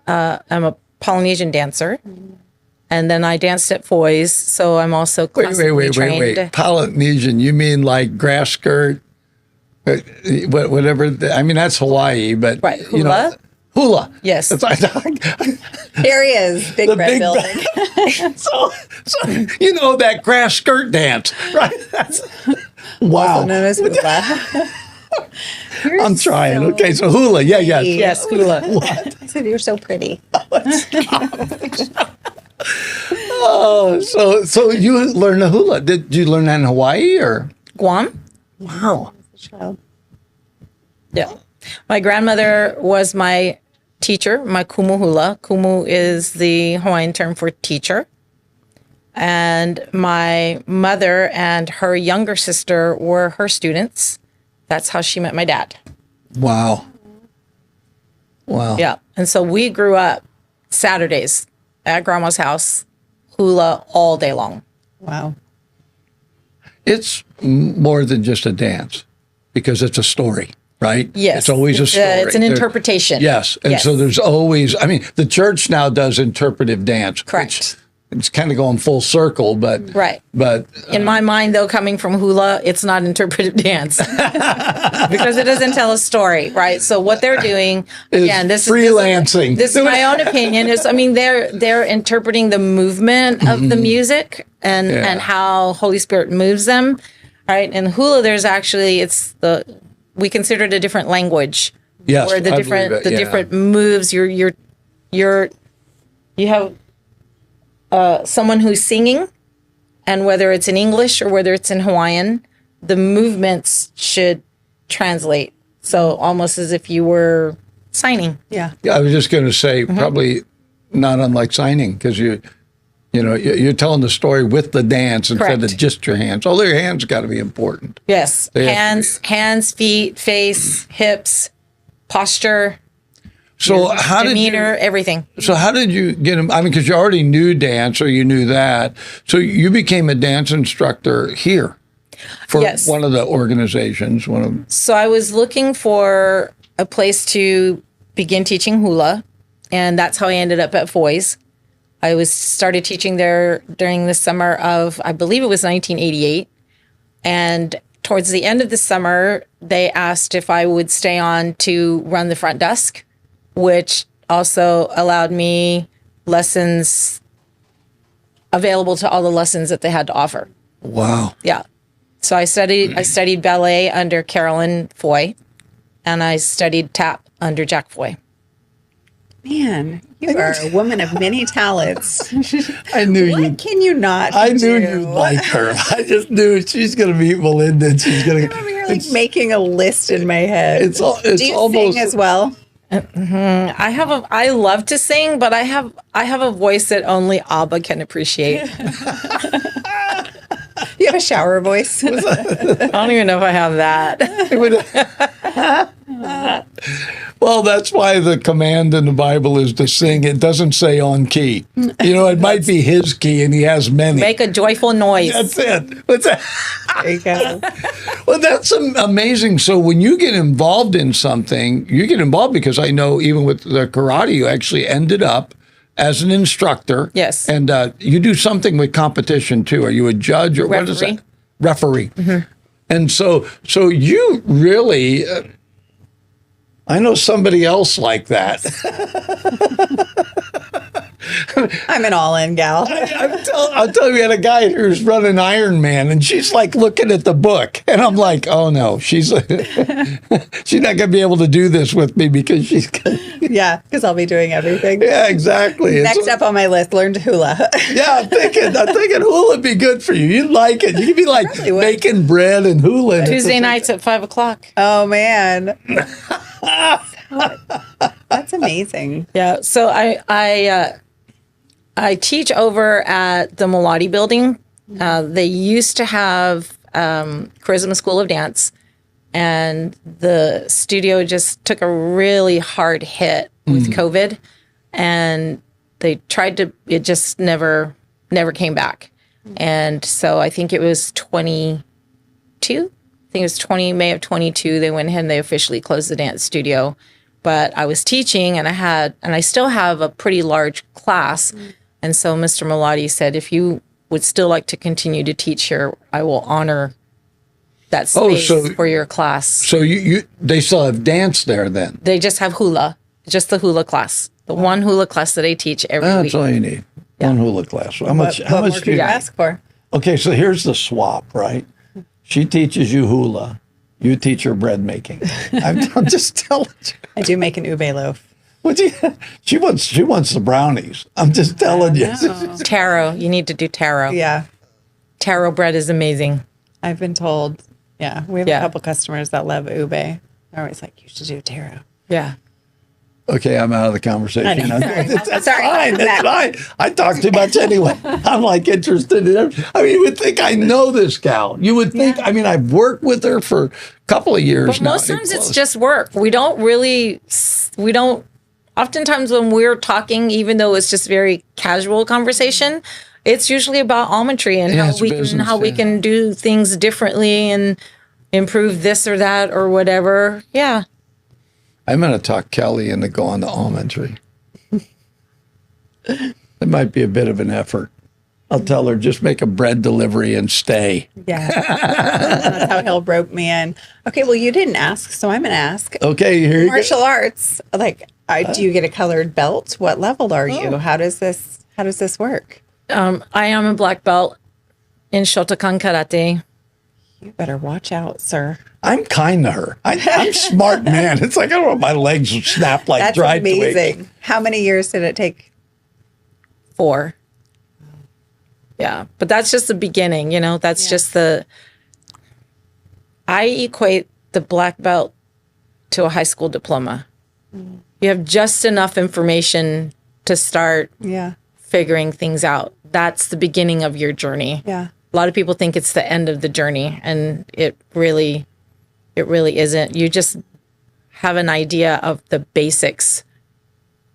am a Polynesian dancer. And then I danced at Foy's, so I'm also classically trained. Wait. Polynesian, you mean like grass skirt? Whatever. I mean, that's Hawaii, but right. Hula? Hula. Yes. Here he is, big red building. so that grass skirt dance, right? That's, wow. Also known as hula. I'm trying. Okay, so hula. Yeah, yes. Yes, hula. What? I said, you're so pretty. Oh, so you learned the hula. Did you learn that in Hawaii or? Guam. Wow. Yeah. My grandmother was my teacher, my kumu hula. Kumu is the Hawaiian term for teacher. And my mother and her younger sister were her students. That's how she met my dad. Wow. Wow. Yeah. And so we grew up Saturdays at grandma's house, hula all day long. Wow. It's more than just a dance because it's a story, right? Yes. It's always a story. It's an interpretation. Yes. And so there's always, I mean, the church now does interpretive dance. Correct. It's kind of going full circle, but right. But in my mind, though, coming from hula, it's not interpretive dance because it doesn't tell a story, right? So what they're doing again, this freelancing. This is my own opinion. Is I mean, they're interpreting the movement of the music and how Holy Spirit moves them, right? In hula, there's actually we consider it a different language. Yes, where the different moves. You have. Someone who's singing, and whether it's in English or whether it's in Hawaiian, the movements should translate. So almost as if you were signing. Yeah. I was just going to say probably not unlike signing because you're telling the story with the dance instead of just your hands. Although your hands got to be important. Yes, hands, feet, face, hips, posture. So how demeanor, everything. So how did you get him? I mean, because you already knew dance, or you knew that. So you became a dance instructor here for one of the organizations. So I was looking for a place to begin teaching hula, and that's how I ended up at Foy's. I started teaching there during the summer of, I believe it was 1988, and towards the end of the summer, they asked if I would stay on to run the front desk, which also allowed me lessons available to all the lessons that they had to offer. Wow. Yeah. So I studied ballet under Carolyn Foy, and I studied tap under Jack Foy. Man, you are a woman of many talents. I knew what can you not I do? knew you'd like her. I just knew she's going to meet Melinda, and she's going to... I'm here making a list in my head. It's do you almost... sing as well? I love to sing, but I have a voice that only Abba can appreciate. You have a shower voice. I don't even know if I have that. Well, that's why the command in the Bible is to sing. It doesn't say on key. It might be his key, and he has many. Make a joyful noise. That's it. What's that? There you go. Well, that's amazing. So when you get involved in something, you get involved because I know even with the karate, you actually ended up as an instructor. Yes. And you do something with competition too. Are you a judge or Referee. what is that? Referee. Mm-hmm. And so you really, I know somebody else like that. I'm an all-in gal. I'll tell you, we had a guy who's running Iron Man, and she's like looking at the book, and I'm like, oh no, she's not going to be able to do this with me because she's yeah, because I'll be doing everything. Yeah, exactly. Next up on my list, learn to hula. Yeah, I'm thinking hula would be good for you. You'd like it. You could be like baking bread and hula. Tuesday nights at 5:00. Oh man. That's amazing. Yeah. So I teach over at the Mulati building. They used to have Charisma School of Dance, and the studio just took a really hard hit with COVID, and they tried to. It just never came back. And so I think it was 22. I think it was May of 22. They went ahead and they officially closed the dance studio. But I was teaching, and I still have a pretty large class. And so Mr. Mulati said, if you would still like to continue to teach here, I will honor that space for your class. So they still have dance there then? They just have hula, just the hula class. The one hula class that I teach every week. That's all you need. Yeah. One hula class. How much more do you ask for? Okay, so here's the swap, right? She teaches you hula. You teach her bread making. I'm just telling you. I do make an ube loaf. She wants the brownies. I'm just telling you. Taro. You need to do taro. Yeah. Taro bread is amazing. I've been told. Yeah. We have a couple customers that love ube. They're always like, you should do taro. Yeah. Okay, I'm out of the conversation. That's Sorry. fine. That's fine. I talk too much anyway. I'm like interested in everything. I mean, you would think I know this gal. You would think, I mean, I've worked with her for a couple of years But now. most times it's just work. We don't, oftentimes when we're talking, even though it's just very casual conversation, it's usually about almondry and Yeah, it's business, how we yeah. can do things differently and improve this or that or whatever. Yeah. I'm going to talk Kelly into going to almondry. It might be a bit of an effort. I'll tell her, just make a bread delivery and stay. Yeah. That's how he'll rope me in. Okay, well, you didn't ask, so I'm going to ask. Okay, here you go. Martial arts, like, do you get a colored belt? What level are you? How does this work? I am a black belt in Shotokan Karate. You better watch out, sir. I'm kind to her. I'm smart man. It's like, I don't know, my legs would snap like That's dried amazing. twigs. How many years did it take? 4. Yeah, but that's just the beginning, that's just I equate the black belt to a high school diploma. You have just enough information to start figuring things out. That's the beginning of your journey. Yeah. A lot of people think it's the end of the journey, and it really isn't. You just have an idea of the basics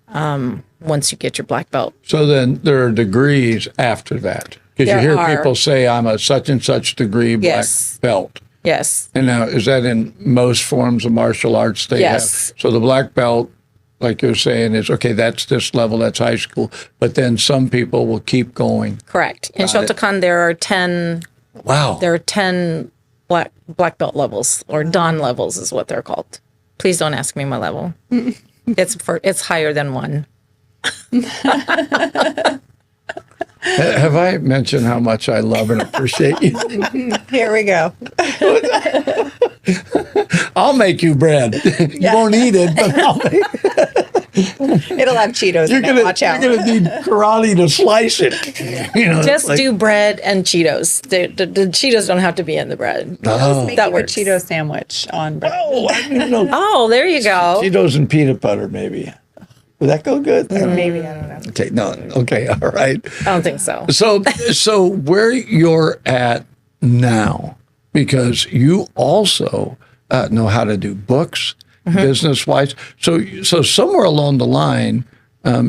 once you get your black belt. So then there are degrees after that. Because you There hear are. people say, I'm a such and such degree black Yes. belt. Yes. And now, is that in most forms of martial arts they Yes. have? So the black belt, like you're saying, is, okay, that's this level, that's high school. But then some people will keep going. Correct. In Got it. Shotokan, there are 10 Wow. There are 10 black belt levels, or Dan levels is what they're called. Please don't ask me my level. It's higher than 1. Have I mentioned how much I love and appreciate you? Here we go. I'll make you bread. You won't eat it, but I'll make it. It'll have Cheetos in it. Watch out. You're going to need karate to slice it. Just do bread and Cheetos. The Cheetos don't have to be in the bread. Oh. Make That you a works. Cheeto sandwich on bread. Oh, I didn't know. Oh, there you go. Cheetos and peanut butter, maybe. Would that go good? Maybe, I don't know. Okay, no. Okay, all right. I don't think so. So where you're at now, because you also know how to do books, business-wise. So somewhere along the line,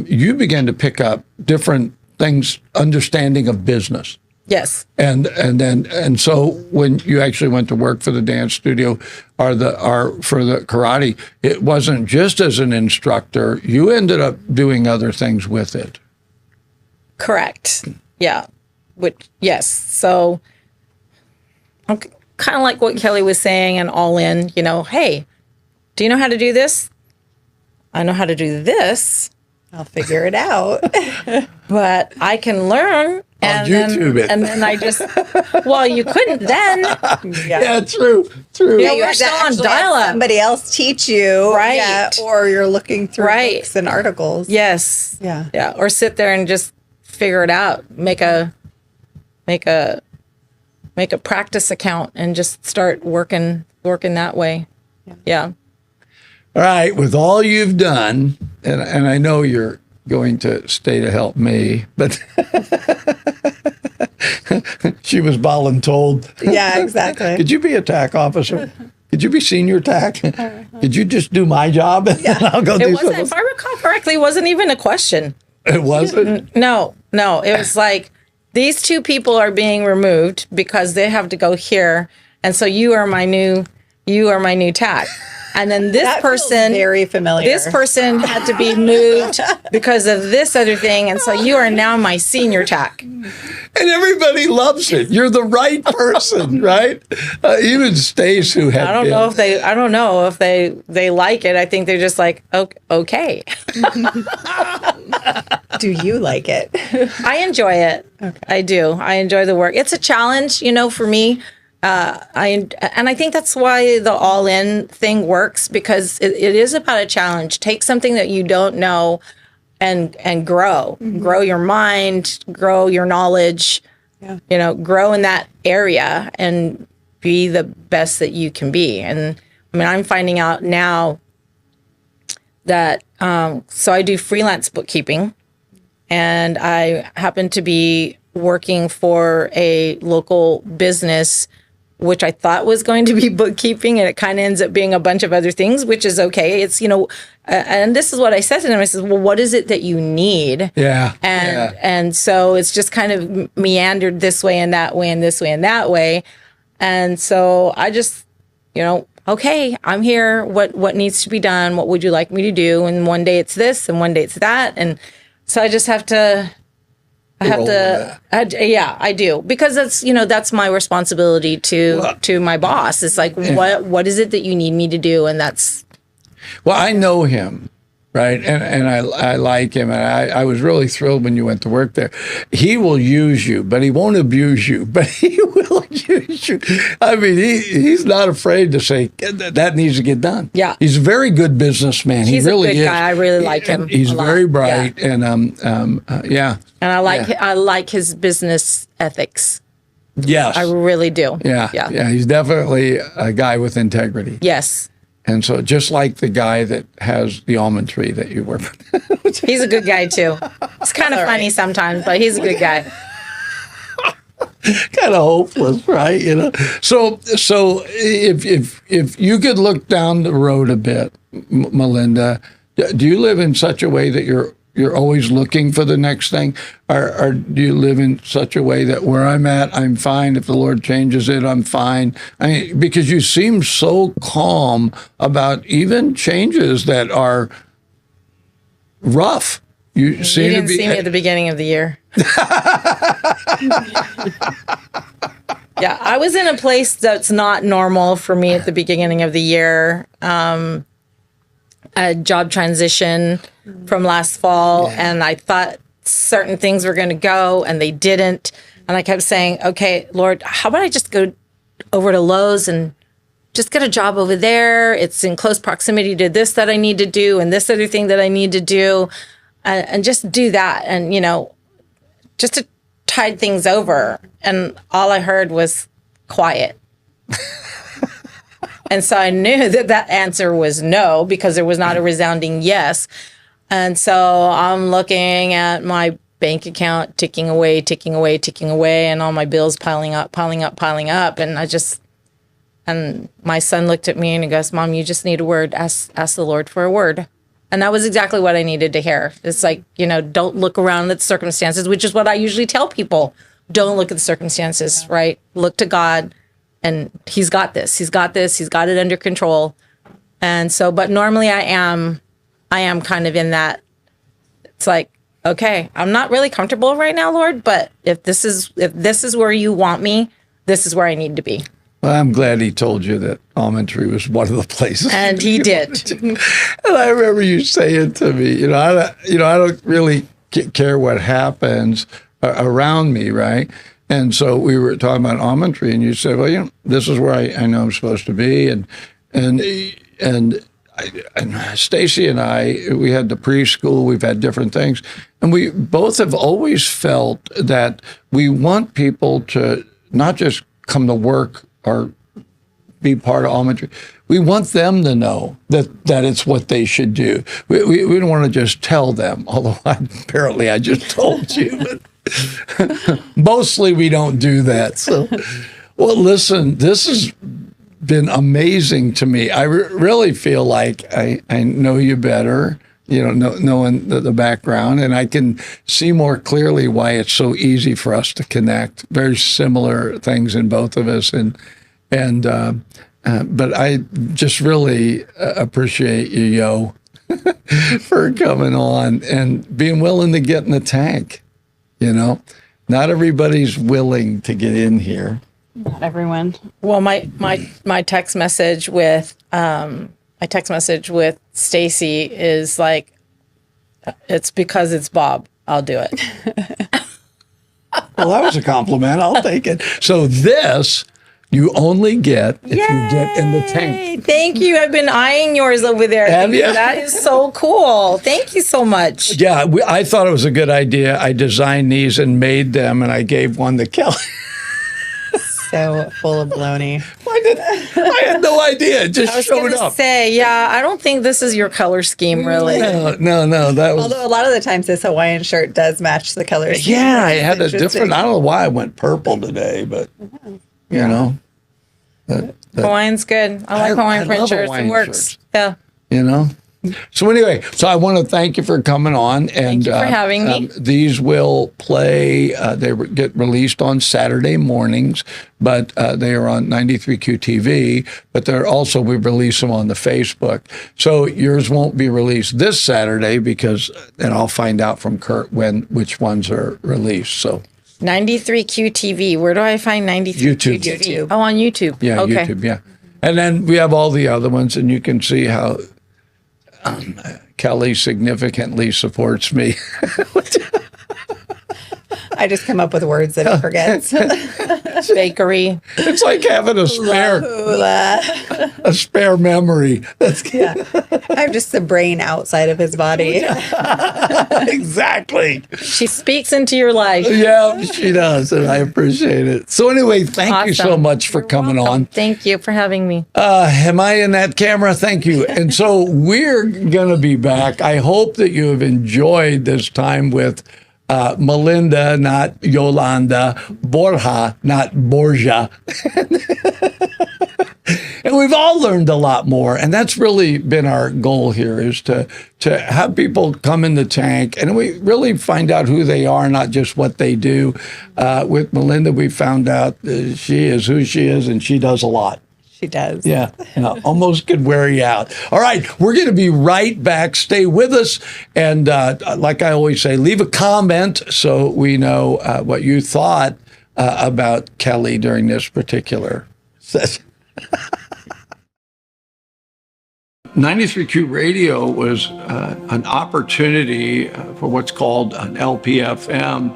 you began to pick up different things, understanding of business. Yes. And so when you actually went to work for the dance studio or for the karate, it wasn't just as an instructor. You ended up doing other things with it. Correct. Yeah. Yes. So I'm kind of like what Kelly was saying, and all in, hey, do you know how to do this? I know how to do this, I'll figure it out. but I can learn. And YouTube it. And then I just, well, you couldn't then. Yeah, true. Yeah, You we're had to still on actually have dial-up. somebody else teach you. Right. Yeah, or you're looking through Right. books and articles. Yes. Yeah. Yeah. Or sit there and just figure it out. Make a practice account and just start working that way. Yeah. All right, with all you've done, and I know you're going to stay to help me, but she was voluntold. Yeah, exactly. Could you be a TAC officer? Could you be senior TAC? Could you just do my job? And I'll go do It wasn't, something. if I recall correctly, it wasn't even a question. It wasn't? No. It was like, these 2 people are being removed because they have to go here. And so you are my new TAC. And then this That feels person, very familiar. this person had to be moved because of this other thing. And so you are now my senior TAC. And everybody loves it. You're the right person, right? Even Stace, who had I don't know if they like it. I think they're just like, okay. Do you like it? I enjoy it. Okay. I do. I enjoy the work. It's a challenge, for me. I think that's why the all-in thing works, because it is about a challenge. Take something that you don't know and grow. Mm-hmm. Grow your mind, grow your knowledge, grow in that area and be the best that you can be. And I mean, I'm finding out now that so I do freelance bookkeeping, and I happen to be working for a local business, which I thought was going to be bookkeeping, and it kind of ends up being a bunch of other things, which is okay. It's, and this is what I said to them. I said, well, what is it that you need? Yeah. And so it's just kind of meandered this way and that way and this way and that way. And so I just, okay, I'm here. What needs to be done? What would you like me to do? And one day it's this and one day it's that. And so I just have to, I do, because that's my responsibility to my boss. It's like, what is it that you need me to do? And that's. Well, I know him, right? And I like him. And I was really thrilled when you went to work there. He will use you, but he won't abuse you, but he will use you. I mean, he's not afraid to say that needs to get done. Yeah. He's a very good businessman. He's he really a good is. guy. I really like him. He's very bright. Yeah. And yeah. And I like his business ethics. Yes. I really do. Yeah. He's definitely a guy with integrity. Yes. And so just like the guy that has the almond tree that you work with. He's a good guy too. It's kind of funny sometimes, but he's a good guy. Kind of hopeless, right? So if you could look down the road a bit, Melinda, do you live in such a way that you're always looking for the next thing, or do you live in such a way that where I'm at, I'm fine? If the Lord changes it, I'm fine. I mean, because you seem so calm about even changes that are rough. You didn't see me at the beginning of the year. Yeah, I was in a place that's not normal for me at the beginning of the year. A job transition from last fall, and I thought certain things were going to go, and they didn't. And I kept saying, okay, Lord, how about I just go over to Lowe's and just get a job over there? It's in close proximity to this that I need to do and this other thing that I need to do, and just do that. And, just to tide things over. And all I heard was quiet. And so I knew that answer was no, because there was not a resounding yes. And so I'm looking at my bank account ticking away, and all my bills piling up. And my son looked at me and he goes, Mom, you just need a word. Ask the Lord for a word. And that was exactly what I needed to hear. It's like, don't look around at the circumstances, which is what I usually tell people. Don't look at the circumstances, right? Look to God. And he's got this. He's got it under control. And so, but normally I am kind of in that. It's like, okay, I'm not really comfortable right now, Lord, but if this is where you want me, this is where I need to be. Well, I'm glad he told you that almond tree was one of the places. And he did. And I remember you saying to me, I don't really care what happens around me, right? And so we were talking about almond tree, and you said, well, this is where I know I'm supposed to be. And Stacy and I, we had the preschool, we've had different things. And we both have always felt that we want people to not just come to work or be part of almond tree. We want them to know that it's what they should do. We don't want to just tell them, although apparently I just told you. But mostly we don't do that. So, well, listen, this has been amazing to me. I really feel like I know you better, knowing the background, and I can see more clearly why it's so easy for us to connect. Very similar things in both of us, but I just really appreciate you, Yo, for coming on and being willing to get in the tank. Not everybody's willing to get in here. Not everyone. Well, my text message with Stacy is like, it's because it's Bob. I'll do it. Well, that was a compliment. I'll take it. So this you only get if you get in the tank. Thank you. I've been eyeing yours over there. Have you? That is so cool. Thank you so much. Yeah, I thought it was a good idea. I designed these and made them, and I gave one to Kelly. so full of baloney. I had no idea. It just I was showed going to up. say, yeah, I don't think this is your color scheme, really. No. That was. Although a lot of the times this Hawaiian shirt does match the colors. Yeah, I had a different. I don't know why I went purple today, but you know, Hawaiian's good. I like Hawaiian print love shirts. Hawaiian It works. shirts. Yeah. you know. So anyway, so I want to thank you for coming on, and thank you for having me. These will play. Get released on Saturday mornings, but they are on 93Q TV. But they're also we release them on the Facebook. So yours won't be released this Saturday because, and I'll find out from Kurt which ones are released. So 93Q TV. Where do I find 93Q TV? YouTube. Oh, on YouTube. yeah, Okay. YouTube, yeah. And then we have all the other ones, and you can see how Kelly significantly supports me. I just come up with words that he forgets. Bakery. It's like having a spare memory. I'm just the brain outside of his body. Exactly. She speaks into your life. Yeah, she does, and I appreciate it. So anyway, thank you so Awesome. much for coming on. Thank you for having me. Am I in that camera? Thank you. And so we're going to be back. I hope that you have enjoyed this time with Melinda, not Yolanda, Borja, not Borja. And we've all learned a lot more. And that's really been our goal here, is to have people come in the tank and we really find out who they are, not just what they do. With Melinda, we found out she is who she is, and she does a lot. She does. Yeah, almost could wear you out. All right, we're going to be right back. Stay with us. And like I always say, leave a comment so we know what you thought about Kelly during this particular session. 93Q Radio was an opportunity for what's called an LPFM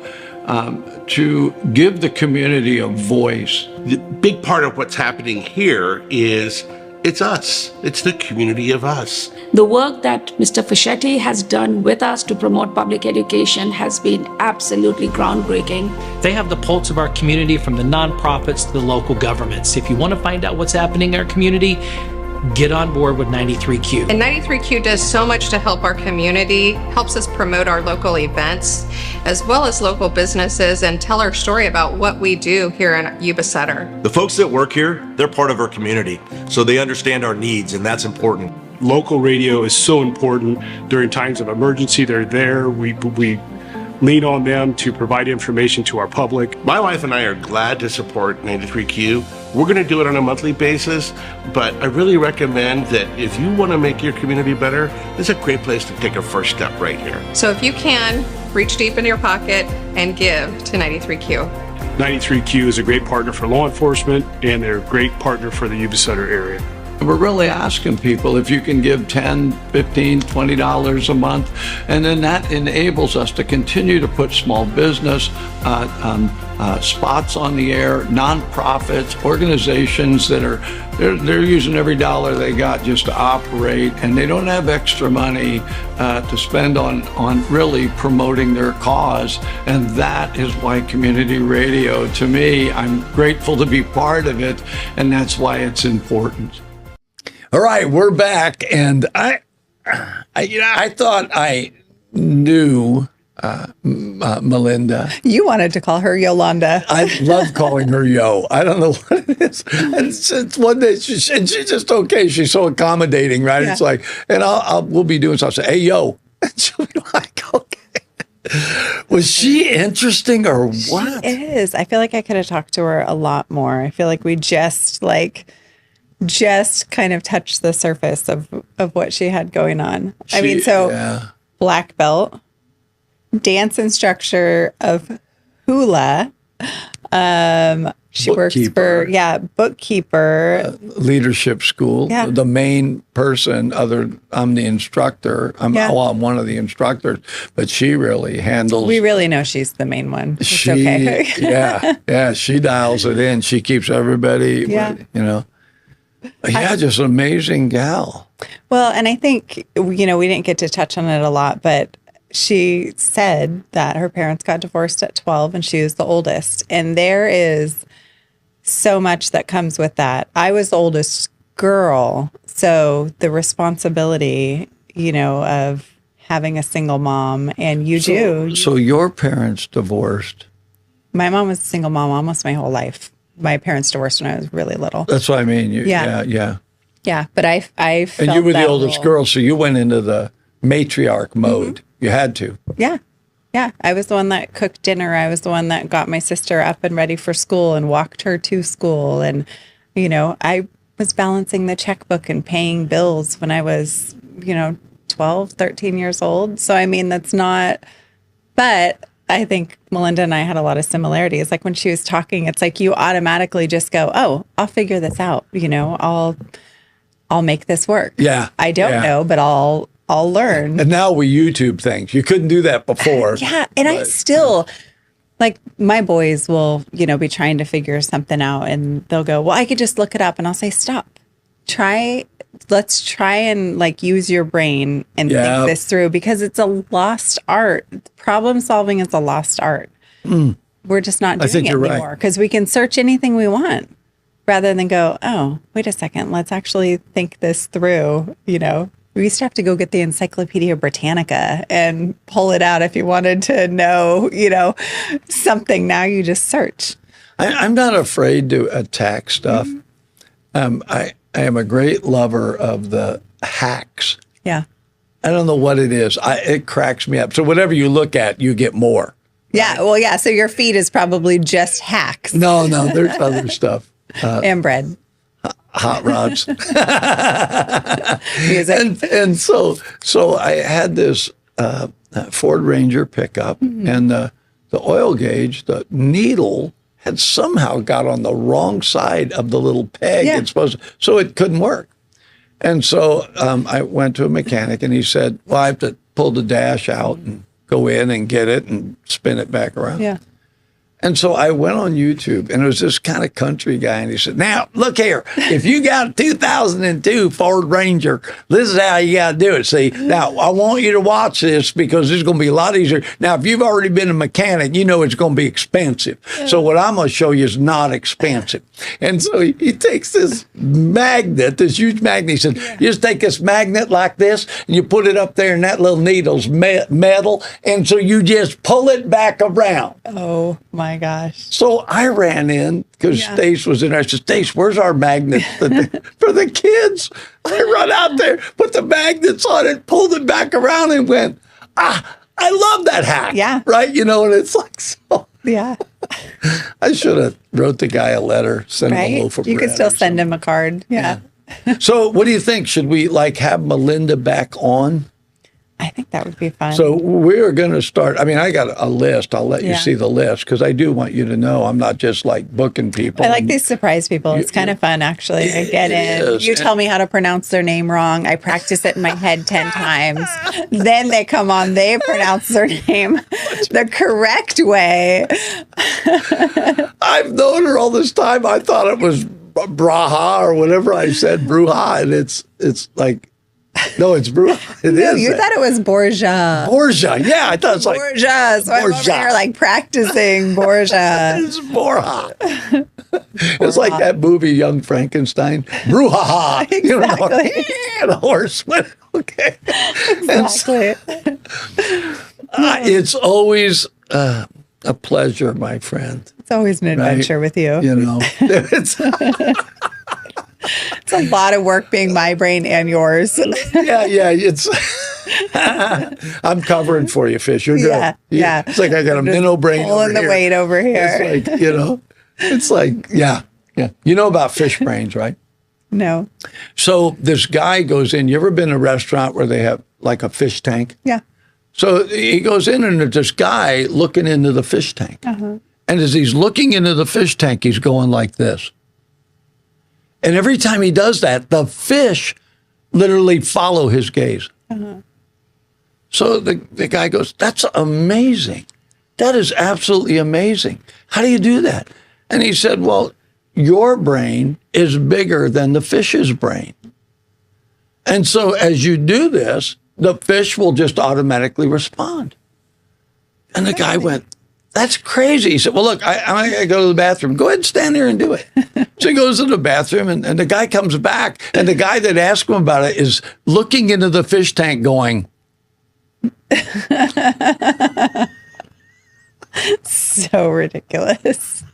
to give the community a voice. The big part of what's happening here is it's us. It's the community of us. The work that Mr. Fischetti has done with us to promote public education has been absolutely groundbreaking. They have the pulse of our community, from the nonprofits to the local governments. If you want to find out what's happening in our community, get on board with 93Q. And 93Q does so much to help our community, helps us promote our local events, as well as local businesses, and tell our story about what we do here in Yuba Sutter. The folks that work here, they're part of our community, so they understand our needs, and that's important. Local radio is so important during times of emergency. They're there. We lean on them to provide information to our public. My wife and I are glad to support 93Q. We're going to do it on a monthly basis, but I really recommend that if you want to make your community better, this is a great place to take a first step right here. So if you can, reach deep into your pocket and give to 93Q. 93Q is a great partner for law enforcement, and they're a great partner for the Yuba Sutter area. We're really asking people if you can give $10, $15, $20 a month, and then that enables us to continue to put small business spots on the air, nonprofits, organizations that are they're using every dollar they got just to operate, and they don't have extra money to spend on really promoting their cause. And that is why community radio, to me, I'm grateful to be part of it, and that's why it's important. All right, we're back, and I thought I knew Melinda. You wanted to call her Yolanda. I love calling her Yo. I don't know what it is. It's one day, she's just okay. She's so accommodating, right? Yeah. It's like, and we'll be doing something. I'll say, hey, Yo. And she'll be like, okay. Was she interesting or what? She is. I feel like I could have talked to her a lot more. I feel like we just kind of touched the surface of what she had going on. Black belt, dance instructor of hula. She works for, bookkeeper. Leadership school. Yeah. The main person, I'm the instructor. I'm one of the instructors, but she really handles. We really know she's the main one. It's okay. Yeah, she dials it in. She keeps everybody, just an amazing gal. Well, and I think, we didn't get to touch on it a lot, but she said that her parents got divorced at 12 and she was the oldest. And there is so much that comes with that. I was the oldest girl, so the responsibility, of having a single mom, and So your parents divorced. My mom was a single mom almost my whole life. My parents divorced when I was really little. That's what I mean. Yeah. Yeah. But I felt And you were the that oldest role. girl, so you went into the matriarch mode. You had to. Yeah. Yeah. I was the one that cooked dinner. I was the one that got my sister up and ready for school and walked her to school. And, I was balancing the checkbook and paying bills when I was, 12, 13 years old. So, I mean, that's not, but I think Melinda and I had a lot of similarities. Like when she was talking, it's like you automatically just go, oh, I'll figure this out. I'll make this work. Yeah. I don't know, but I'll learn. And now we YouTube things. You couldn't do that before. Yeah. And I still, like, my boys will, be trying to figure something out and they'll go, well, I could just look it up. And I'll say, stop. Let's try and use your brain and think this through, because it's a lost art. Problem solving is a lost art. We're just not doing it anymore because we can search anything we want rather than go, oh, wait a second, let's actually think this through. We used to have to go get the Encyclopedia Britannica and pull it out if you wanted to know, something. Now you just search. I'm not afraid to attack stuff. I am a great lover of the hacks. Yeah. I don't know what it is. It cracks me up. So whatever you look at, you get more. Yeah. Right? Well, yeah. So your feed is probably just hacks. No, there's other stuff. And bread. Hot rods. Music. And so I had this Ford Ranger pickup, and the oil gauge, the needle had somehow got on the wrong side of the little peg it's supposed to, so it couldn't work. And so I went to a mechanic, and he said, well, I have to pull the dash out and go in and get it and spin it back around. Yeah. And so I went on YouTube, and it was this kind of country guy, and he said, now, look here, if you got a 2002 Ford Ranger, this is how you got to do it. See, now, I want you to watch this because it's going to be a lot easier. Now, if you've already been a mechanic, you know it's going to be expensive. So what I'm going to show you is not expensive. And so he takes this magnet, this huge magnet. He said, you just take this magnet like this, and you put it up there, and that little needle's metal, and so you just pull it back around. Oh, my gosh. So I ran in because Stace was in there. I said, Stace, where's our magnet for the kids? I run out there, put the magnets on it, pulled it back around, and went, I love that hack. Yeah. Right? And it's like, so. Yeah. I should have wrote the guy a letter, sent him a loaf of bread. You could still send him a card. Yeah. So what do you think? Should we have Melinda back on? I think that would be fun. So we're going to start. I mean, I got a list. I'll let you see the list because I do want you to know I'm not just booking people. I like these surprise people. It's kind of fun, actually. I get in. You tell me how to pronounce their name wrong. I practice it in my head 10 times. Then they come on. They pronounce their name the correct way. I've known her all this time. I thought it was Braha or whatever I said, Bruja, and it's like. No, it's Bruja. You thought it was Borja. Borja, yeah. I thought it was Borja. So I'm over here practicing Borja. It's Borja. It's like that movie, Young Frankenstein. Bruja. Exactly. And a horse went, okay. Exactly. It's always a pleasure, my friend. It's always an adventure with you. It's a lot of work being my brain and yours. Yeah. It's I'm covering for you, Fish. You're good. Yeah. It's like I got a minnow brain pulling the weight over here. It's like, yeah. You know about fish brains, right? No. So this guy goes in. You ever been in a restaurant where they have like a fish tank? Yeah. So he goes in, and there's this guy looking into the fish tank. And as he's looking into the fish tank, he's going like this. And every time he does that, the fish literally follow his gaze. So the guy goes, that's amazing. That is absolutely amazing. How do you do that? And he said, well, your brain is bigger than the fish's brain. And so as you do this, the fish will just automatically respond. And the guy went, that's crazy. He said, well, look, I'm going to go to the bathroom. Go ahead and stand there and do it. So he goes to the bathroom, and the guy comes back, and the guy that asked him about it is looking into the fish tank going, So ridiculous.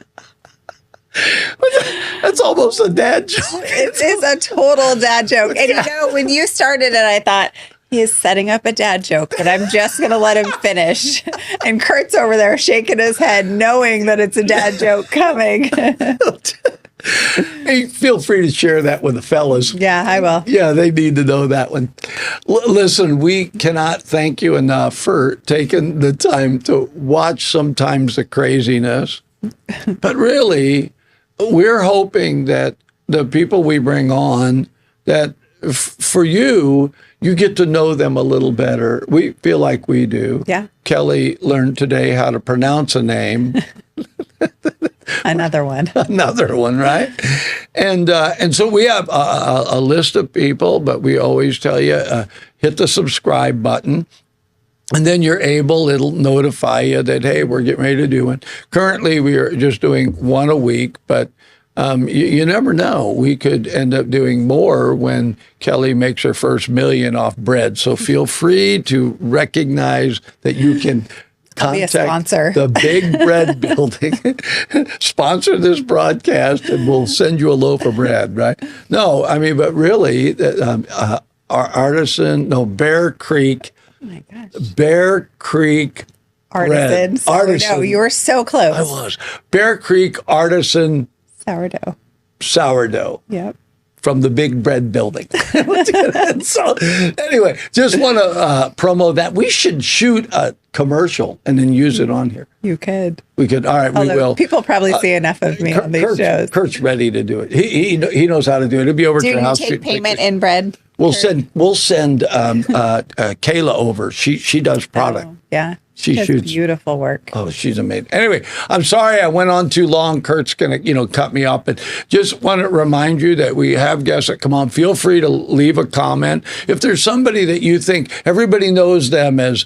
That's almost a dad joke. It is a total dad joke. And when you started it, I thought, he is setting up a dad joke, but I'm just going to let him finish. And Kurt's over there shaking his head, knowing that it's a dad joke coming. Hey, feel free to share that with the fellas. Yeah, I will. Yeah, they need to know that one. Listen, we cannot thank you enough for taking the time to watch sometimes the craziness. But really, we're hoping that the people we bring on, that for you, you get to know them a little better. We feel like we do. Yeah. Kelly learned today how to pronounce a name. Another one. Another one, right? And so we have a list of people, but we always tell you, hit the subscribe button. And then it'll notify you that, hey, we're getting ready to do one. Currently, we are just doing one a week, but you never know. We could end up doing more when Kelly makes her first $1 million off bread. So feel free to recognize that you can contact the Big Bread Building, sponsor this broadcast, and we'll send you a loaf of bread, right? No, I mean, but really, our Bear Creek. Oh my gosh. Bear Creek Artisan. Artisan. No, you were so close. I was. Bear Creek Artisan Sourdough. Yep. From the Big Bread Building. So anyway, just want to promo that. We should shoot a commercial and then use it on here. You could. We could. All right, we will. People probably see enough of me on these shows. Kurt's ready to do it. He knows how to do it. It'll be over to your house. Do you take payment in bread? We'll send Kayla over. She does product. Oh, yeah. She shoots beautiful work. Oh, she's amazing. Anyway, I'm sorry I went on too long. Kurt's going to, cut me off, but just want to remind you that we have guests that come on. Feel free to leave a comment. If there's somebody that you think everybody knows them as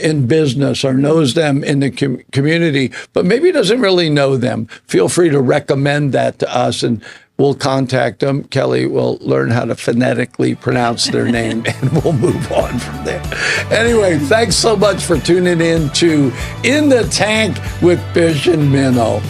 in business or knows them in the community, but maybe doesn't really know them, feel free to recommend that to us, and we'll contact them. Kelly will learn how to phonetically pronounce their name, and we'll move on from there. Anyway, thanks so much for tuning in to In the Tank with Fish and Minnow.